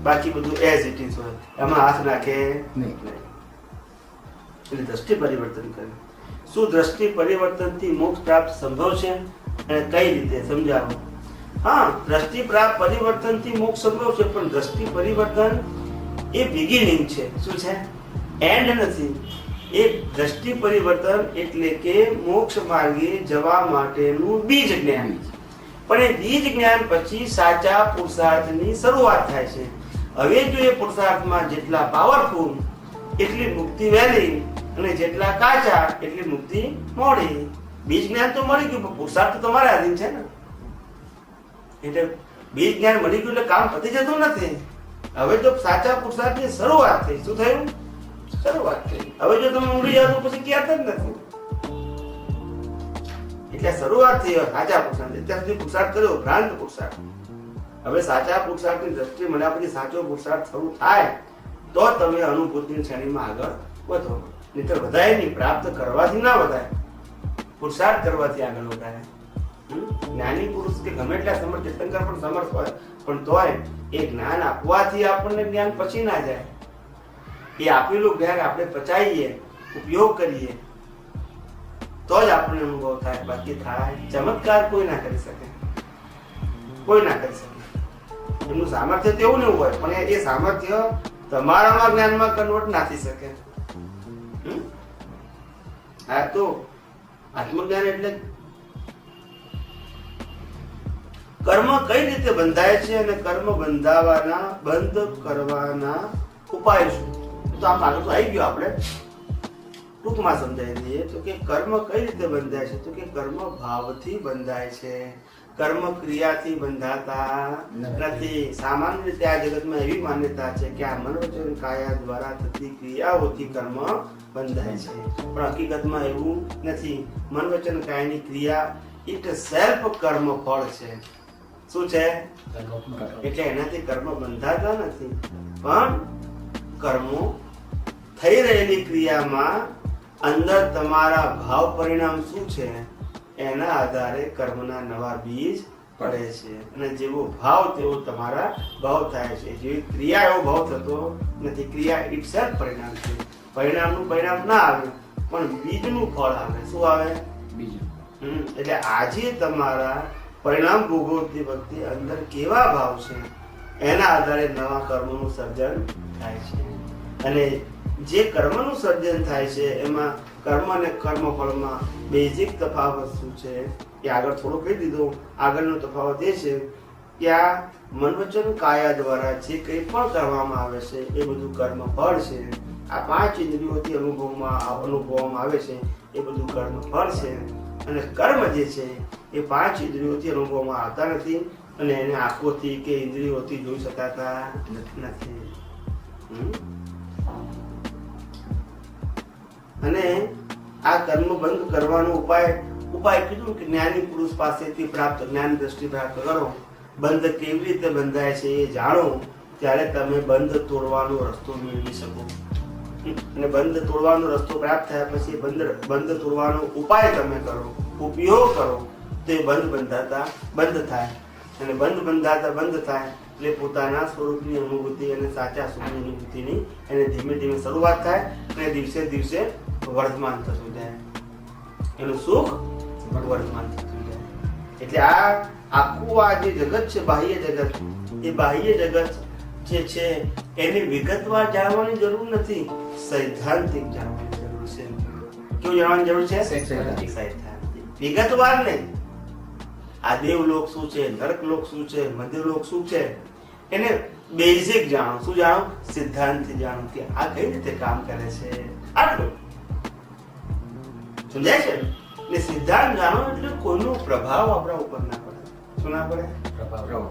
S1: બાકી બધું એઝ ઇટ ઇઝ હોય, એમાં હાથ નાખે નહીં. એટલે દ્રષ્ટિ પરિવર્તન કરે. શું દ્રષ્ટિ પરિવર્તનથી મોક્ષ પ્રાપ્ત સંભવ છે અને કઈ રીતે સમજાવો? હા, દ્રષ્ટિ પ્રાપ્ત પરિવર્તનથી મોક્ષ સંભવ છે, પણ દ્રષ્ટિ પરિવર્તન એ બિગિનિંગ છે. શું છે? એન્ડ નથી. એ દ્રષ્ટિ પરિવર્તન એટલે કે મોક્ષ માર્ગે જવા માટેનું બીજ જ્ઞાન. પણ એ બીજ જ્ઞાન પછી સાચા પુરુષાર્થની શરૂઆત થાય છે. હવે જો એ પુરુષાર્થમાં જેટલા પાવરફુલ એટલી મુક્તિ વહેલી, અને જેટલા કાચા એટલી મુક્તિ મોડી. બીજ જ્ઞાન તો મળી ગયું, પણ પુરુષાર્થ તો તમારા આધીન છે ને. એટલે બીજ જ્ઞાન મળી ગયું એટલે કામ પતી જતું નથી. હવે તો સાચા પુરુષાર્થની શરૂઆત થઈ. શું થયું? શરૂઆત થઈ. હવે જો તમે ઊંડી જાવ તો પછી ક્યાં જ નથી. એટલે શરૂઆત થઈ સાચા પુરુષાર્થ. અત્યાર સુધી પુરુષાર્થ કર્યો ભ્રાંત પુરુષાર્થ. હવે સાચા પુરુષાર્થની દ્રષ્ટિ મળ્યા પછી સાચો પુરુષાર્થ શરૂ થાય તો તમે અનુભૂતિની શ્રેણીમાં આગળ વધો. નહીંતર વધાય નહીં. પ્રાપ્ત કરવાથી ના વધાય, પુરુષાર્થ કરવાથી આગળ વધાય. જ્ઞાની પુરુષ કે ગમે એટલા સમર્થ, તીર્થંકર પણ સમર્થ હોય, પણ તોય એ જ્ઞાન આપવાથી આપણને જ્ઞાન પછી ના જાય. એ આપેલું જ્ઞાન આપણે પચાવીએ, ઉપયોગ કરીએ તો જ આપણને અનુભવ થાય. બાકી થાય ચમત્કાર કોઈ ના કરી શકે, કોઈ ના કરી શકે. એમનું સામર્થ્ય તેવું ને એવું હોય, પણ એ સામર્થ્ય તમારામાં જ્ઞાનમાં કન્વર્ટ ના થઈ શકે. આ તો આત્મજ્ઞાન એટલે કર્મ કઈ રીતે બંધાય છે અને કર્મ બંધ કરવાના ઉપાય શું? તો આમ આગળ તો આવી ગયો. આપણે ટૂંકમાં સમજાવી દઈએ તો કે કર્મ કઈ રીતે બંધાય છે? તો કે કર્મ ભાવથી બંધાય છે, કર્મ ક્રિયાથી બંધાતા નથી. સામાન્ય રીતે આ જગતમાં એવી માન્યતા છે કે આ મન વચન કાયા દ્વારા થતી ક્રિયાઓથી કર્મ બંધાય છે, પણ હકીકતમાં એવું નથી. મન વચન કાયાની ક્રિયા ઇટ સેલ્ફ કર્મ ફળ છે. શું છે? એટલે એનાથી કર્મ બંધાતા નથી, પણ કર્મો થઈ રહેલી ક્રિયામાં અંદર તમારા ભાવ પરિણામ શું છે એના આધારે કર્મના નવા બીજ પડે છે. અને જેવો ભાવ તેવો તમારા ભાવ થાય છે. જેવી ક્રિયા એવો ભાવ થતો નથી. ક્રિયા ઇટ સેલ્ફ પરિણામ છે. પરિણામનું પરિણામ ના આવે, પણ બીજનું ફળ આવે. શું આવે? બીજું. એટલે આજે તમારા પરિણામ ભોગવતી વખતે અંદર કેવા ભાવ છે એના આધારે નવા કર્મોનું સર્જન થાય છે. અને જે કર્મનું સર્જન થાય છે એમાં કર્મ અને કર્મફળમાં બેઝિક તફાવત શું છે એ આગળ થોડું કહી દીધું. આગળનો તફાવત એ છે કે આ મન વચન કાયા દ્વારા જે કંઈ પણ કરવામાં આવે છે એ બધું કર્મ ફળ છે. આ 5 ઇન્દ્રિયોથી અનુભવવામાં આવે છે એ બધું કર્મ ફળ છે. અને કર્મ જે છે એ 5 ઇન્દ્રિયોથી અનુભવવામાં આવતા નથી, અને એને આંખોથી કે ઇન્દ્રિયોથી જોઈ શકાતા નથી. અને આ કર્મ બંધ કરવાનો ઉપાય કીધું કે જ્ઞાની પુરુષ પાસેથી પ્રાપ્ત જ્ઞાન દ્રષ્ટિ પ્રાપ્ત કરો. બંધ કેવી રીતે બંધાય છે એ જાણો, ત્યારે તમે બંધ તોડવાનો રસ્તો મેળવી શકો. અને બંધ તોડવાનો રસ્તો પ્રાપ્ત થયા પછી બંધ તોડવાનો ઉપાય તમે કરો, ઉપયોગ કરો, તો એ બંધાતા બંધ થાય. અને બંધાતા બંધ થાય એટલે પોતાના સ્વરૂપની અનુભૂતિ અને સાચા સુખની અનુભૂતિની એને ધીમે ધીમે શરૂઆત થાય, અને દિવસે દિવસે વર્ધમાન થતું જાય. એનું સુખ વર્ધમાન થતું જાય. એટલે આખું આ જે જગત છે, બાહ્ય જગત, એ બાહ્ય જગત જે છે એની વિગતવાર જાણવાની જરૂર નથી, સૈદ્ધાંતિક જાણવાની જરૂર છે. કેવું જાણવાની જરૂર છે? સૈદ્ધાંતિક. વિગતવાર નહીં. આ દેવલોક શું છે, નરકલોક શું છે, મધ્યલોક શું છે, એને બેઝિક જાણો. શું જાણો? સિદ્ધાંતથી જાણો કે આ કઈ રીતે કામ કરે છે. આટલું સમજાય છે ને? સિદ્ધાંત જાણો એટલે કોઈનો પ્રભાવ આપણા ઉપર ના પડે. શું ના પડે? પ્રભાવ.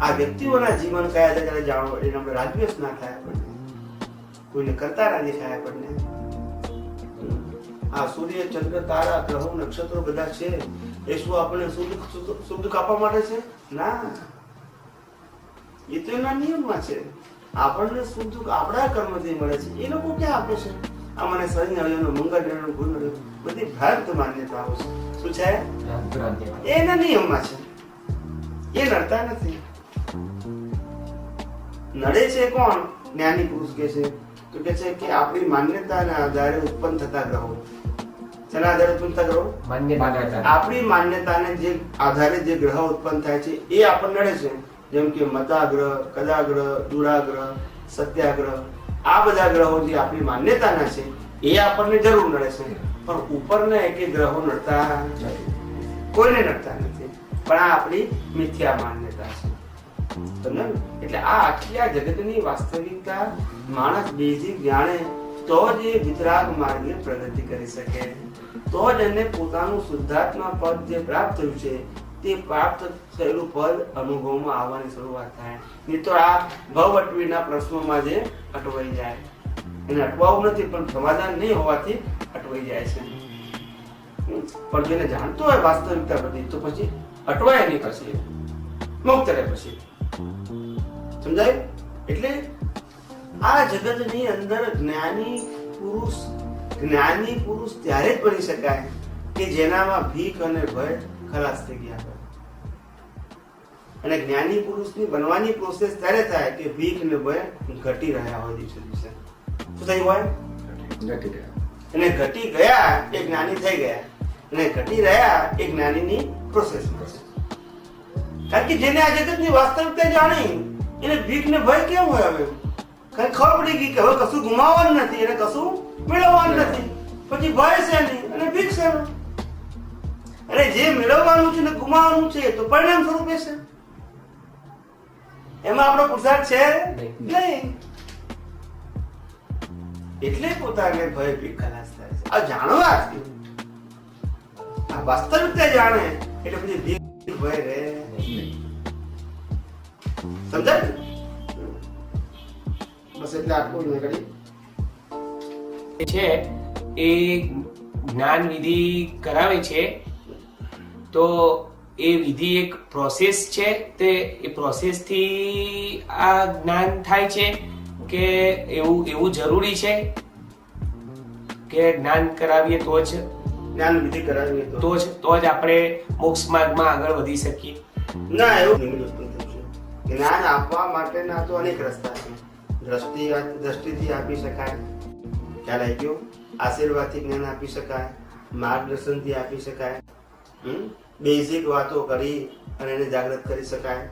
S1: આ વ્યક્તિઓના જીવન કયા છે ત્યારે જાણો, એટલે આપણે રાગદ્વેષ ના થાય આપણને, કોઈને કરતા ના દેખાય આપણને. આ સૂર્ય, ચંદ્ર, તારા, ગ્રહો, નક્ષત્રો બધા છે એ શું આપણને સુખ દુઃખ આપવા માટે છે? ના, એ તો એના નિયમમાં છે. આપણને સુખ દુઃખ આપણા કર્મથી મળે છે. એ લોકો ક્યાં આપે છે? આ મને શરીર નળીઓનો મંગળ નળીઓનો ગુણ નળીઓ બધી ભ્રાંત માન્યતાઓ છે. શું છે? એ એના નિયમમાં છે. એ નડતા નથી. નડે છે કોણ? જ્ઞાની પુરુષ કે છે તો કે છે કે આપણી માન્યતાના આધારે ઉત્પન્ન થતા ગ્રહો. શેના આધારે ઉત્પન્ન થતા ગ્રહો? આપણી માન્યતાને જે આધારે જે ગ્રહો ઉત્પન્ન થાય છે એ આપણને નડે છે. જેમ કે મતાગ્રહ, કદાગ્રહ, દુરાગ્રહ, સત્યાગ્રહ, આ બધા ગ્રહો જે આપણી માન્યતાના છે એ આપણને જરૂર નડે છે. પણ ઉપરના એકે ગ્રહો નડતા નથી, કોઈને નડતા નથી. પણ આ આપણી મિથ્યા માન્યતા છે. સમજાયું? એટલે આ આખી આ જગતની વાસ્તવિકતા માણસ બેઝિક જાણે તો જ એ વિતરાગ માર્ગે પ્રગતિ કરી શકે, તો જ એને પોતાનું શુદ્ધાત્મા પદ જે પ્રાપ્ત થયું છે તે પ્રાપ્ત થયેલું પદ અનુભવમાં આવવાની શરૂઆત થાય. નહીં તો આ ભવઅટવીના પ્રશ્નોમાં જે અટવાઈ જાય, એને અટવાવું નથી પણ સમાધાન નહીં હોવાથી અટવાઈ જાય છે. પણ જેને જાણતો હોય વાસ્તવિકતા બધી તો પછી અટવાય નહીં, પછી મુક્ત રહે. પછી સમજાય? એટલે આ જગતની અંદર જ્ઞાની પુરુષ ત્યારે જ બની શકાય કે જેનામાં ભીખ અને ભય ખલાસ થઈ ગયા હોય. અને જ્ઞાની પુરુષની બનવાની પ્રોસેસ ત્યારે થાય કે ભીખ અને ભય ઘટી રહ્યા હોય દિવસે દિવસે. શું થયું હોય? અને ઘટી ગયા એ જ્ઞાની થઈ ગયા, અને ઘટી રહ્યા એ જ્ઞાનીની પ્રોસેસમાં છે. કારણ કે જેને આ જગતની વાસ્તવિકતા જાણી એને ભીખ ને ભય કેમ હોય? હવે કારણ ખબર પડી ગઈ કે હવે કશું ગુમાવવાનું નથી, એને કશું મેળવવાનું નથી, પછી ભય છે નહીં અને ભીખ છે. અને જે મેળવવાનું છે ને ગુમાવવાનું છે તો પરિણામ સ્વરૂપે છે, એમાં આપણો પુરુષાર્થ છે નહીં. એટલે પોતાને ભય ભીખ ખલાસ થાય છે. આ જાણવાથી, આ વાસ્તવિકતા જાણે એટલે પછી ભીખ ભય રહે. સમજાય? બસ એટલે આટલું નીકળી
S3: છે એ જ્ઞાન વિધિ કરાવે છે તો એ વિધિ એક પ્રોસેસ છે. તે એ પ્રોસેસ થી આ જ્ઞાન થાય છે કે એવું જરૂરી છે કે જ્ઞાન કરાવીએ તો જ
S1: જ્ઞાન વિધિ કરાવીએ
S3: તો જ આપણે મોક્ષ માર્ગમાં આગળ વધી શકીએ?
S1: ના, એવું નહીં વસ્તુ છે. જ્ઞાન આપવા માટેના તો અનેક રસ્તા છે. દ્રષ્ટિથી આપી શકાય, ખ્યાલ આવી ગયો? આશીર્વાદથી જ્ઞાન આપી શકાય, માર્ગદર્શનથી આપી શકાય, બેઝિક વાતો કરી અને એને જાગૃત કરી શકાય.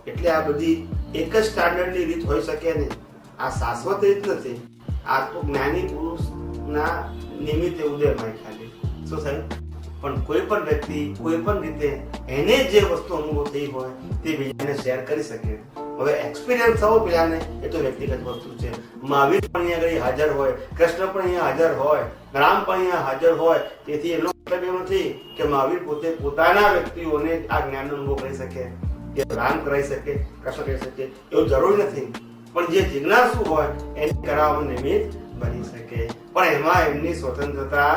S1: એટલે આ બધી એક જ સ્ટાન્ડર્ડની રીત હોઈ શકે નહીં. આ શાશ્વત રીત નથી. આ તો જ્ઞાની પુરુષના નિમિત્તે ઉદયમાં ખાલી શું થાય. પણ કોઈ પણ વ્યક્તિ કોઈ પણ રીતે એને જે વસ્તુ અનુભવ થઈ હોય તે બીજાને શેર કરી શકે. હવે એક્સપિરિયન્સ થવો પેલાને એ તો વ્યક્તિગત વસ્તુ છે. મહાવીર પણ અહીંયા હાજર હોય, કૃષ્ણ પણ અહીંયા હાજર હોય, રામ પણ અહીંયા હાજર હોય. તેથી એનો મતલબ એવો નથી કે મહાવીર પોતે પોતાના વ્યક્તિઓને આ જ્ઞાનનો અનુભવ કરી શકે, કે રામ કરાવી શકે, કૃષ્ણ કરી શકે, એવું જરૂરી નથી. પણ જે જિજ્ઞાસુ હોય એને કરાવવાનું નિમિત્ત બની શકે. પણ એમાં એમની સ્વતંત્રતા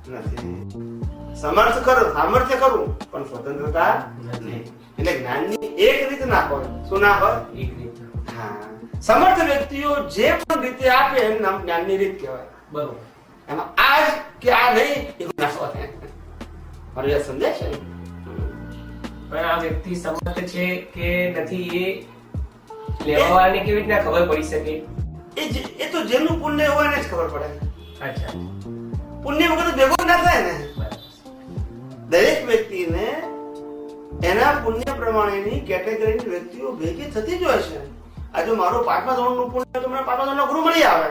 S1: નથી. સામર્થ્ય ખરું પણ સ્વતંત્રતા નથી. એટલે જ્ઞાનની એક રીત ના હોય. શું ના હોય?
S3: એક રીત.
S1: હા, સમર્થ વ્યક્તિઓ જે પણ રીતે આપે એનું નામ જ્ઞાનની રીત કહેવાય.
S3: બરોબર.
S1: એમાં આ જ કે આ નહીં એવું ના હોય. મારી વાત સમજાય છે?
S3: પણ આ વ્યક્તિ સમર્થ છે કે નથી એ લેવાવાળાને કેવી રીતના ખબર પડી શકે?
S1: એ તો જેનું પુણ્ય હોય એને જ ખબર પડે.
S3: અચ્છા,
S1: પુણ્ય વગર ભેગું ના થાય ને. દરેક વ્યક્તિને એના પુણ્ય પ્રમાણેની કેટેગરીની વ્યક્તિઓ ભેગી થતી જ હોય છે. આ જો મારું 5મા ધોરણનું પુણ્ય તો મને 5મા ધોરણના ગુરુ મળી આવે,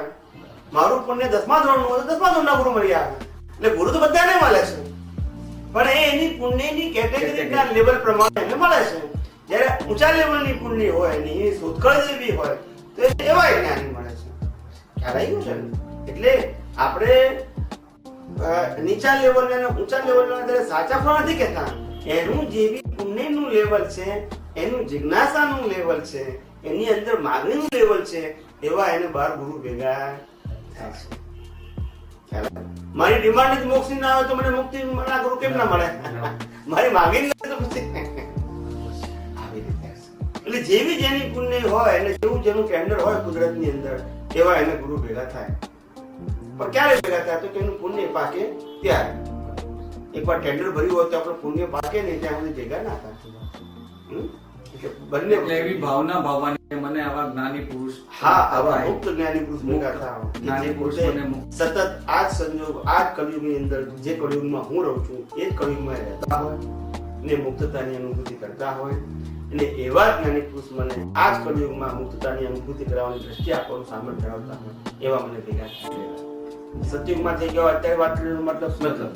S1: મારું પુણ્ય 10મા ધોરણનું હોય તો 10મા ધોરણના ગુરુ મળી આવે. એટલે ગુરુ તો બધાને મળે છે, પણ એની પુણ્યની કેટેગરીના લેવલ પ્રમાણે એને મળે છે. જ્યારે ઊંચા લેવલની પુણ્ય હોય, એની શોધખોળ જેવી હોય તો એવા જ્ઞાની મળે છે. ખ્યાલ આવી ગયું છે ને? એટલે આપણે નીચા લેવલ અને ઊંચા લેવલના સાચા ફળ નથી કહેતા. એનું જેવી પુણ્યનું લેવલ છે, એનું જિજ્ઞાસાનું લેવલ છે, એની અંદર માગણીનું લેવલ છે, એવા એને 12 ગુરુ ભેગા થાય છે. ખ્યાલ આવે? મારી ડિમાન્ડ જ મોક્ષની ના હોય તો મને મુક્તિ ના ગુરુ કેમ ના મળે? મારી માગી નથી તો પછી આવી રીતે હશે. એટલે જેવી જેની પુણ્ય હોય અને જેવું જેનું કેન્ડર હોય કુદરતની અંદર એવા એને ગુરુ ભેગા થાય. પણ ક્યારે ભેગા થાય? તો કે એનું પુણ્ય પાકે ત્યારે. એકવાર ટેન્ડર ભર્યું હોય તો આપણે પુણ્ય પાકે નહીં ત્યાં સુધી ભેગા ના થાય. એટલે બંને
S4: એટલે એવી ભાવના ભાવવાની કે મને આવા જ્ઞાની પુરુષ
S1: હા આવા મુક્ત જ્ઞાની પુરુષ ભેગા થાવ કે
S4: જ્ઞાની
S1: જે
S4: પુરુષ
S1: પોતે
S4: મને મુક્ત.
S1: સતત આ જ સંજોગ આ જ કળિયુગની અંદર જે કળિયુગમાં હું રહું છું એ જ કળિયુગમાં રહેતા હોય ને મુક્તતાની અનુભૂતિ કરતા હોય અને એવા જ્ઞાની પુરુષ મને આ જ કળિયુગમાં મુક્તતાની અનુભૂતિ કરાવવાની દ્રષ્ટિ આપવાનું સામર્થ્ય ધરાવતા હોય એવા મને ભેગા થાય. સતયુગમાં થઈ ગયો અત્યારે વાત કરવાનો મતલબ શું?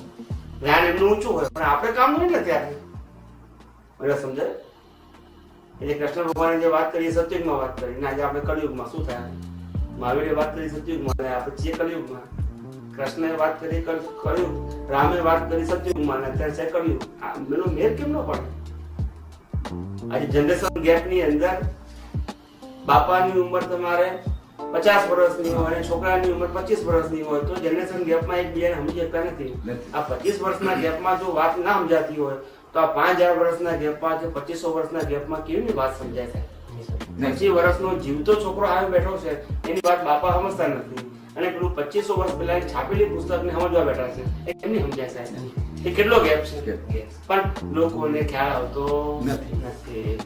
S1: જ્ઞાન એમનું ઊંચું હોય પણ આપણે કામ નહીં ને ત્યારે. મને સમજાય? એટલે કૃષ્ણ ભગવાને જે વાત કરી એ સતયુગમાં વાત કરી ને આજે આપણે કળિયુગમાં શું થાય? મહાવીરે વાત કરી સતયુગમાં અને આપણે છીએ કળિયુગમાં. કૃષ્ણએ વાત કરી કળિયુગ, રામે વાત કરી સતયુગમાં અને અત્યારે છે કળિયુગ. આ બેનો મેળ કેમ ન પડે? આજે જનરેશન ગેપની અંદર બાપાની ઉંમર તમારે 50 વર્ષની હોય અને છોકરાની ઉંમર 25 વર્ષની હોય તો જનરેશન ગેપમાં એકબીજાને સમજી શકતા નથી. આ 25 વર્ષના ગેપમાં જો વાત ના સમજાતી હોય તો આ 5000 વર્ષના ગેપમાં કે 2500 વર્ષના ગેપમાં કેવી વાત સમજાય છે? 25 વર્ષનો જીવતો છોકરો આવ્યો બેઠો છે એની વાત બાપા સમજતા નથી અને પેલું 2500 વર્ષ પહેલા છાપેલી પુસ્તકને સમજવા બેઠા છે એમની સમજાય છે. એ કેટલો ગેપ છે? પણ લોકોને ખ્યાલ આવતો નથી.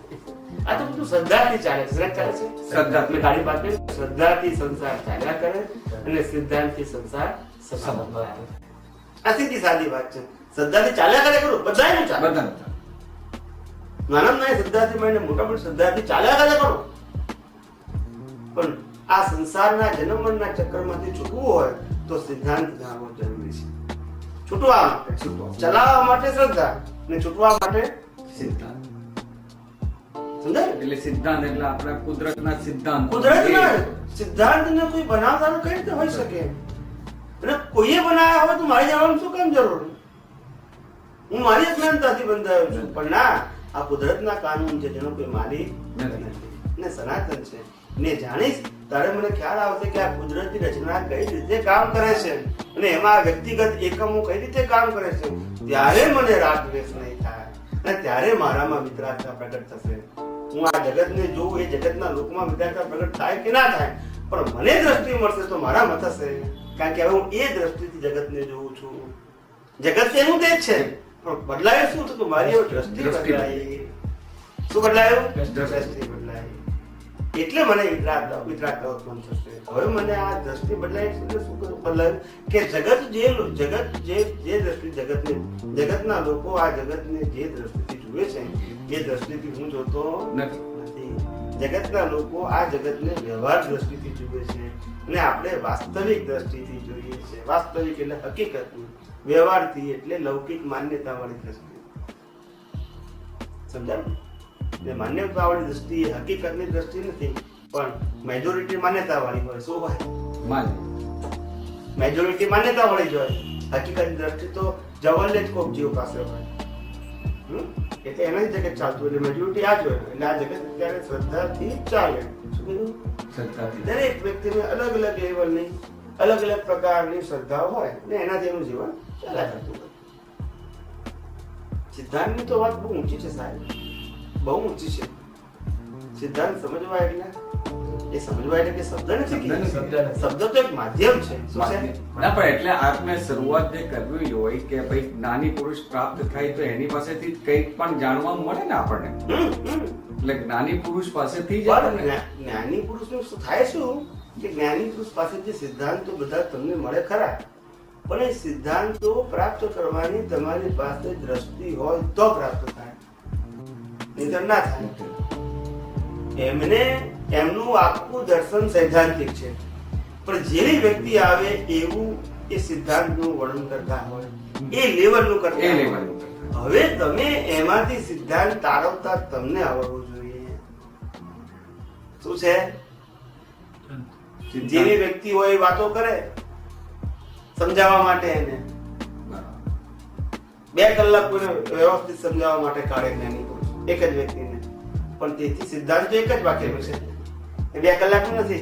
S1: આ તો બધું શ્રદ્ધાથી ચાલે છે. ચાલે છે
S4: શ્રદ્ધા.
S1: મેં ગાડી પાસે શ્રદ્ધાથી સંસાર ચાલ્યા કરે અને સિદ્ધાંતથી સંસાર સફળ થાય. આ સીધી સાદી વાત છે. શ્રદ્ધાથી ચાલ્યા કરે કરું બધાયનું ચાલે.
S4: બધાને.
S1: નાના નાની શ્રદ્ધાથી માંડીને મોટા મોટી શ્રદ્ધાથી ચાલ્યા કરે કરો. પણ આ સંસારના જન્મ મરણના ચક્રમાંથી છૂટવું હોય તો સિદ્ધાંત જાણવો જરૂરી છે. છૂટવા માટે ચલાવવા માટે શ્રદ્ધા ને છૂટવા માટે
S4: સિદ્ધાંત.
S1: સમજાય?
S4: એટલે સિદ્ધાંત એટલે આપણા કુદરતના સિદ્ધાંત.
S1: કુદરતના સિદ્ધાંતને કોઈ બનાવવાનું કઈ રીતે હોઈ શકે? અને કોઈએ બનાવ્યા હોય તો મારી જવાનું શું કામ જરૂર? હું મારી અજ્ઞાનતાથી બંધાયો છું પણ ના, આ કુદરતના કાનૂન છે જેનો કોઈ માલિક નથી ને સનાતન છે ને જાણીશ ત્યારે મને ખ્યાલ આવશે કે આ કુદરતી રચના કઈ રીતે કામ કરે છે અને એમાં વ્યક્તિગત એકમો કઈ રીતે કામ કરે છે. ત્યારે મને રાગ દ્વેષ નહીં થાય અને ત્યારે મારામાં વિતરાગતા પ્રગટ થશે. હું આ જગતને જોઉં એ જગતના લોકોમાં વિતરાગતા પ્રગટ થાય કે ના થાય પણ મને દ્રષ્ટિ મળશે તો મારામાં થશે. કારણ કે હવે હું એ દ્રષ્ટિથી જગતને જોઉં છું. જગત તેનું તે જ છે પણ બદલાયું શું તો મારી હવે દ્રષ્ટિ બદલાઈ. શું બદલાયું? દ્રષ્ટિ બદલાઈ. એટલે મને વિતરાગતા ઉત્પન્ન થશે. હવે મને આ દ્રષ્ટિ બદલાય એટલે શું બદલાયું કે જગત જે દ્રષ્ટિ જગતના લોકો આ જગતને જે દ્રષ્ટિથી જુએ છે એ દ્રષ્ટિથી હું જોતો નથી. જગતના લોકો આ જગતને વ્યવહાર દ્રષ્ટિથી જુએ છે અને આપણે વાસ્તવિક દ્રષ્ટિથી જોઈએ છે. વાસ્તવિક એટલે હકીકતની, વ્યવહારથી એટલે લૌકિક માન્યતા વાળી દ્રષ્ટિ. સમજાયું? માન્યતા વાળી દ્રષ્ટિ એ હકીકતની દ્રષ્ટિ નથી પણ મેજોરિટી માન્યતા વાળી હોય. શું હોય? મેજોરિટી માન્યતા વાળી જ હોય. હકીકતની દ્રષ્ટિ તો જવલ્લે જ કોક જીવ પાસે હોય. એટલે એના જ જગત ચાલતું એટલે મેજોરિટી આ જ હોય. એટલે આ જગત અત્યારે શ્રદ્ધાથી ચાલે. શું કીધું?
S4: શ્રદ્ધાથી.
S1: દરેક વ્યક્તિને અલગ અલગ લેવલની અલગ અલગ પ્રકારની શ્રદ્ધા હોય ને એનાથી એનું જીવન ચાલ્યા કરતું હોય. સિદ્ધાંતની તો વાત બહુ ઊંચી છે સાહેબ, બહુ ઊંચી છે. સિદ્ધાંત સમજવા એટલે એ સમજવા એટલે કે શબ્દ નથી કે શબ્દ તો એક માધ્યમ છે. શું છે?
S4: ના પણ એટલે આપણે શરૂઆત જે કરવી હોય કે ભાઈ જ્ઞાની પુરુષ પ્રાપ્ત થાય તો એની પાસેથી કંઈક પણ જાણવા મળે ને આપણને. એટલે જ્ઞાની પુરુષ પાસેથી જ આપણને
S1: જ્ઞાની પુરુષનું શું થાય શું કે જ્ઞાની પુરુષ પાસેથી સિદ્ધાંતો બધા તમને મળે ખરા પણ એ સિદ્ધાંતો પ્રાપ્ત કરવાની તમારી પાસે દ્રષ્ટિ હોય તો પ્રાપ્ત થાય, નહીંતર ના થાય. એમને એમનું આખું દર્શન સૈદ્ધાંતિક છે પણ જેવી વ્યક્તિ આવે એવું એ સિદ્ધાંતનું વર્ણન કરતા હોય એ લેવલનું કરતા હોય. હવે તમે એમાંથી સિદ્ધાંત તારવતા તમને આવડવું જોઈએ. શું છે? જેવી વ્યક્તિ હોય એ વાતો કરે સમજાવવા માટે એને 2 કલાક કોઈને વ્યવસ્થિત સમજાવવા માટે કાઢે જ્ઞાની પુરુષ એક જ વ્યક્તિને પણ તેથી સિદ્ધાંત તો એક જ વાક્યનો છે એ 2 કલાકનું નથી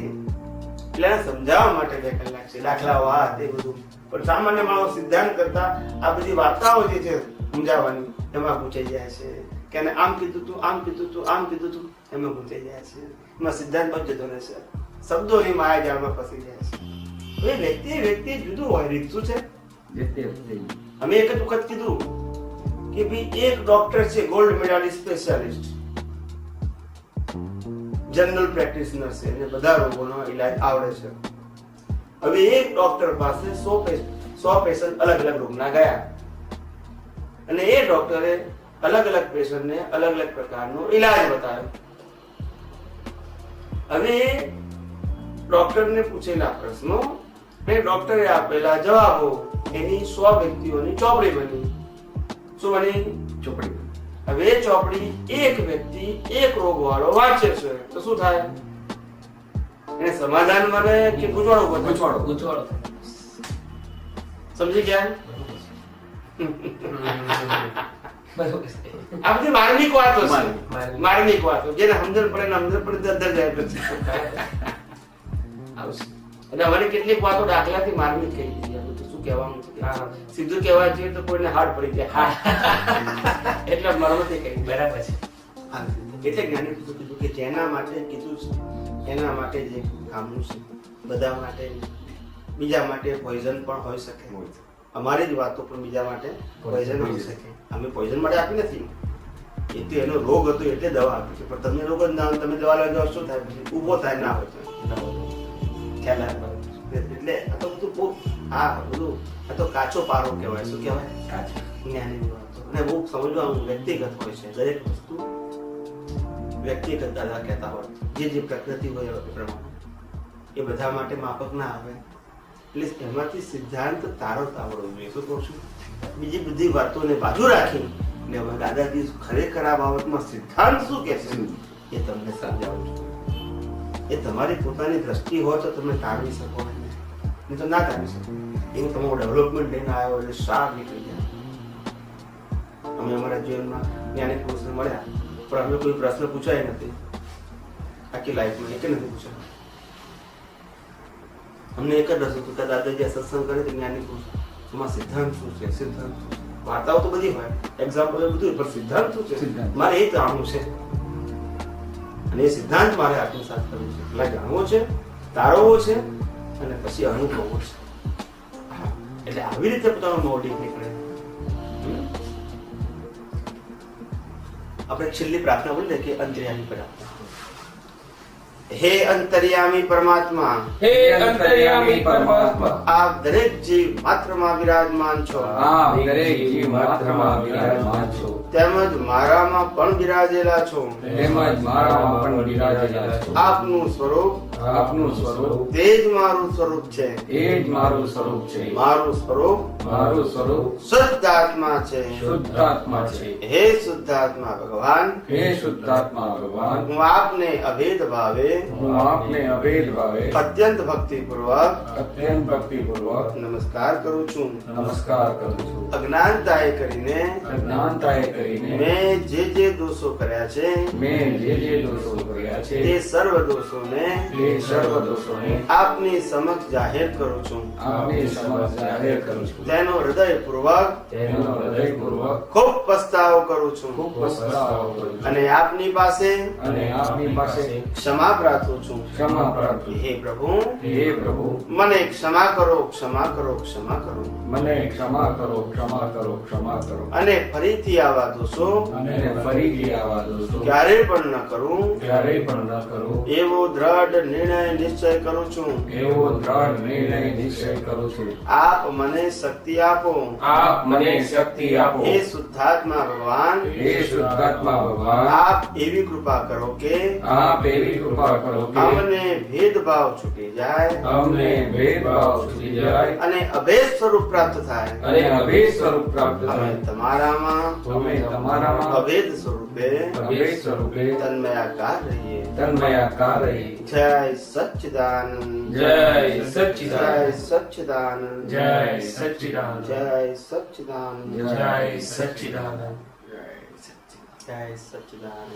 S1: એટલે એને સમજાવવા માટે 2 કલાક છે. દાખલાઓ આ તે બધું પણ સામાન્ય માણસ સિદ્ધાંત કરતા આ બધી વાર્તાઓ જે છે સમજાવવાની એમાં પૂછાઈ જાય છે કે આને આમ કીધું તું, આમ કીધું તું, આમ કીધું તું, એમાં પૂછાઈ જાય છે. એમાં સિદ્ધાંત પર જતો રહેશે, શબ્દોની માયાજાળમાં ફસી જાય છે. હવે વ્યક્તિ જુદું હોય. રીત શું છે? અમે એક જ વખત કીધું કે ભાઈ એક ડોક્ટર છે gold medallist specialist, general practitioner છે, એને બધા રોગોનો ઈલાજ આવડે છે. હવે એક ડોક્ટર પાસે 100 પેશન્ટ અલગ અલગ રોગના ગયા અને એ ડોક્ટરે અલગ અલગ પેશન્ટને અલગ અલગ પ્રકારનો ઈલાજ બતાવ્યો. હવે ડોક્ટરને પૂછેલા પ્રશ્નો અને ડોક્ટરે આપેલા જવાબો એની 100 વ્યક્તિઓની ચોપડી બની. શું બની?
S4: ચોપડી.
S1: હવે એ ચોપડી એક વ્યક્તિ એક રોગ વાળો વાંચે છે તો શું થાય? એને સમાધાન મળે કે ગૂંચવાડો બને?
S3: ગૂંચવાડો.
S1: સમજી ગયા?
S3: બરોબર.
S1: આ બધી માર્મિક વાતો છે.
S3: માર્મિક.
S1: માર્મિક વાતો જેને સમજણ પડે ને સમજણ પડે અંદર જાય પછી આવશે. અને મને કેટલીક વાતો દાખલાથી માર્મિક કહી દીધી. આ બધું શું કહેવાનું છે?
S3: હા.
S1: સીધું કહેવા જોઈએ તો કોઈને હાર્ડ પડી જાય. એટલે મરમતી કહી.
S3: બરાબર છે.
S1: હા. એટલે જ્ઞાની કીધું કે જેના માટે કીધું છે એના માટે જે કામનું છે. બધા માટે બીજા માટે પોઈઝન પણ હોઈ શકે. અમારી જ વાતો પણ બીજા માટે પોઈઝન હોઈ શકે. અમે પોઈઝન માટે આપી નથી. એ તો એનો રોગ હતો એટલે દવા આપી છે. પણ તમને રોગ જ ના હોય, તમે દવા લેવા શું થાય? પછી ઊભો થાય ના હોય તો. ખ્યાલ આવે? એટલે આ તો બધું બહુ આ તો કાચો પારો કહેવાય. શું કહેવાય? કાચો. જ્ઞાનની વાતો. અને બહુ સમજવાનું વ્યક્તિગત હોય છે. દરેક વસ્તુ વ્યક્તિગત દાદા કહેતા હોય. જે પ્રકૃતિ હોય એ પ્રમાણે એ બધા માટે માફક ના આવે. એટલે એમાંથી સિદ્ધાંત તારો તાવડો જોઈએ. શું કહું છું? બીજી બધી વાતોને બાજુ રાખી ને હવે દાદાજી ખરેખર આ બાબતમાં સિદ્ધાંત શું કહે છે એ તમને સમજાવું છું. એ તમારી પોતાની દ્રષ્ટિ હોય તો તમે તારવી શકો, નહીં તો ના તારવી શકો. એવું તમારું ડેવલપમેન્ટ લઈને આવ્યો એટલે સાર નીકળી જાય. અમે અમારા જીવનમાં જ્ઞાની પુરુષને મળ્યા પણ અમે કોઈ પ્રશ્ન પૂછાય નથી આખી લાઈફમાં. એક નથી પૂછાય. અમને એક જ રસ હતું કે દાદાજી સત્સંગ કરે તો જ્ઞાની પુરુષ એમાં સિદ્ધાંત શું છે? સિદ્ધાંત શું છે? વાર્તાઓ તો બધી હોય, એક્ઝામ્પલ બધું, પણ સિદ્ધાંત શું છે મારે એ જાણવું છે. અને એ સિદ્ધાંત મારે આત્મસાત કરવું છે. એટલે જાણવો છે, તારવવો છે અને પછી અનુભવવો છે. એટલે આવી રીતે પોતાનો મોડી નીકળે. આપણે છેલ્લી પ્રાર્થના બોલીએ કે અંતર્યામી પ્રાર્થના. હે અંતર્યામી પરમાત્મા,
S3: હે અંતર્યામી પરમાત્મા,
S1: આપ દરેક જીવ માત્રમાં વિરાજમાન છો.
S4: આપ દરેક જીવ માત્રમાં વિરાજમાન છો.
S1: તેમજ મારામાં પણ બિરાજેલા છો.
S4: તેમજ મારામાં પણ વિરાજેલા છો.
S1: આપનું સ્વરૂપ તે જ મારું સ્વરૂપ છે.
S4: એ જ મારું સ્વરૂપ છે.
S1: મારું સ્વરૂપ શુદ્ધ આત્મા છે.
S4: શુદ્ધાત્મા છે.
S1: હે શુદ્ધાત્મા ભગવાન,
S4: હે શુદ્ધાત્મા ભગવાન,
S1: હું આપને અભેદ ભાવે
S4: હું આપને અભેદ ભાવે
S1: અત્યંત ભક્તિપૂર્વક
S4: ભક્તિપૂર્વક
S1: નમસ્કાર કરું છું.
S4: નમસ્કાર કરું છું.
S1: અજ્ઞાનતાએ કરીને
S4: અજ્ઞાનતાએ કરીને
S1: મેં જે દોષો કર્યા છે
S4: મેં જે દોષો કર્યા છે
S1: તે સર્વ દોષોને આપની સમક્ષ જાહેર કરું છું.
S4: આપની સમક્ષ જાહેર કરું છું.
S1: તેનો હૃદયપૂર્વક ખૂબ પસ્તાવો કરું છું. અને આપની પાસે ક્ષમા પ્રાર્થું છું. હે પ્રભુ, મને ક્ષમા કરો, ક્ષમા કરો, ક્ષમા કરો.
S4: મને ક્ષમા કરો, ક્ષમા કરો, ક્ષમા કરો.
S1: અને ફરીથી આવા દોષો ક્યારે પણ ન કરું એવો દ્રઢ નિર્ણય નિશ્ચય કરું છું. આપ મને શક્તિ આપો. હે શુદ્ધાત્મા ભગવાન, આપ એવી કૃપા કરો કે અમને ભેદભાવ છૂટી જાય અને અભેદ સ્વરૂપ પ્રાપ્ત થાય. અમે તમારામાં અભેદ સ્વરૂપે તન્મયાકાર રહીએ. જય સચ્ચિદાનંદ,
S3: જય સચ્ચિદાનંદ,
S1: જય સચ્ચિદાનંદ,
S3: જય સચ્ચિદાનંદ,
S1: જય સચ્ચિદાનંદ,
S3: જય સચ્ચિદાનંદ,
S1: જય સચ્ચિદાનંદ.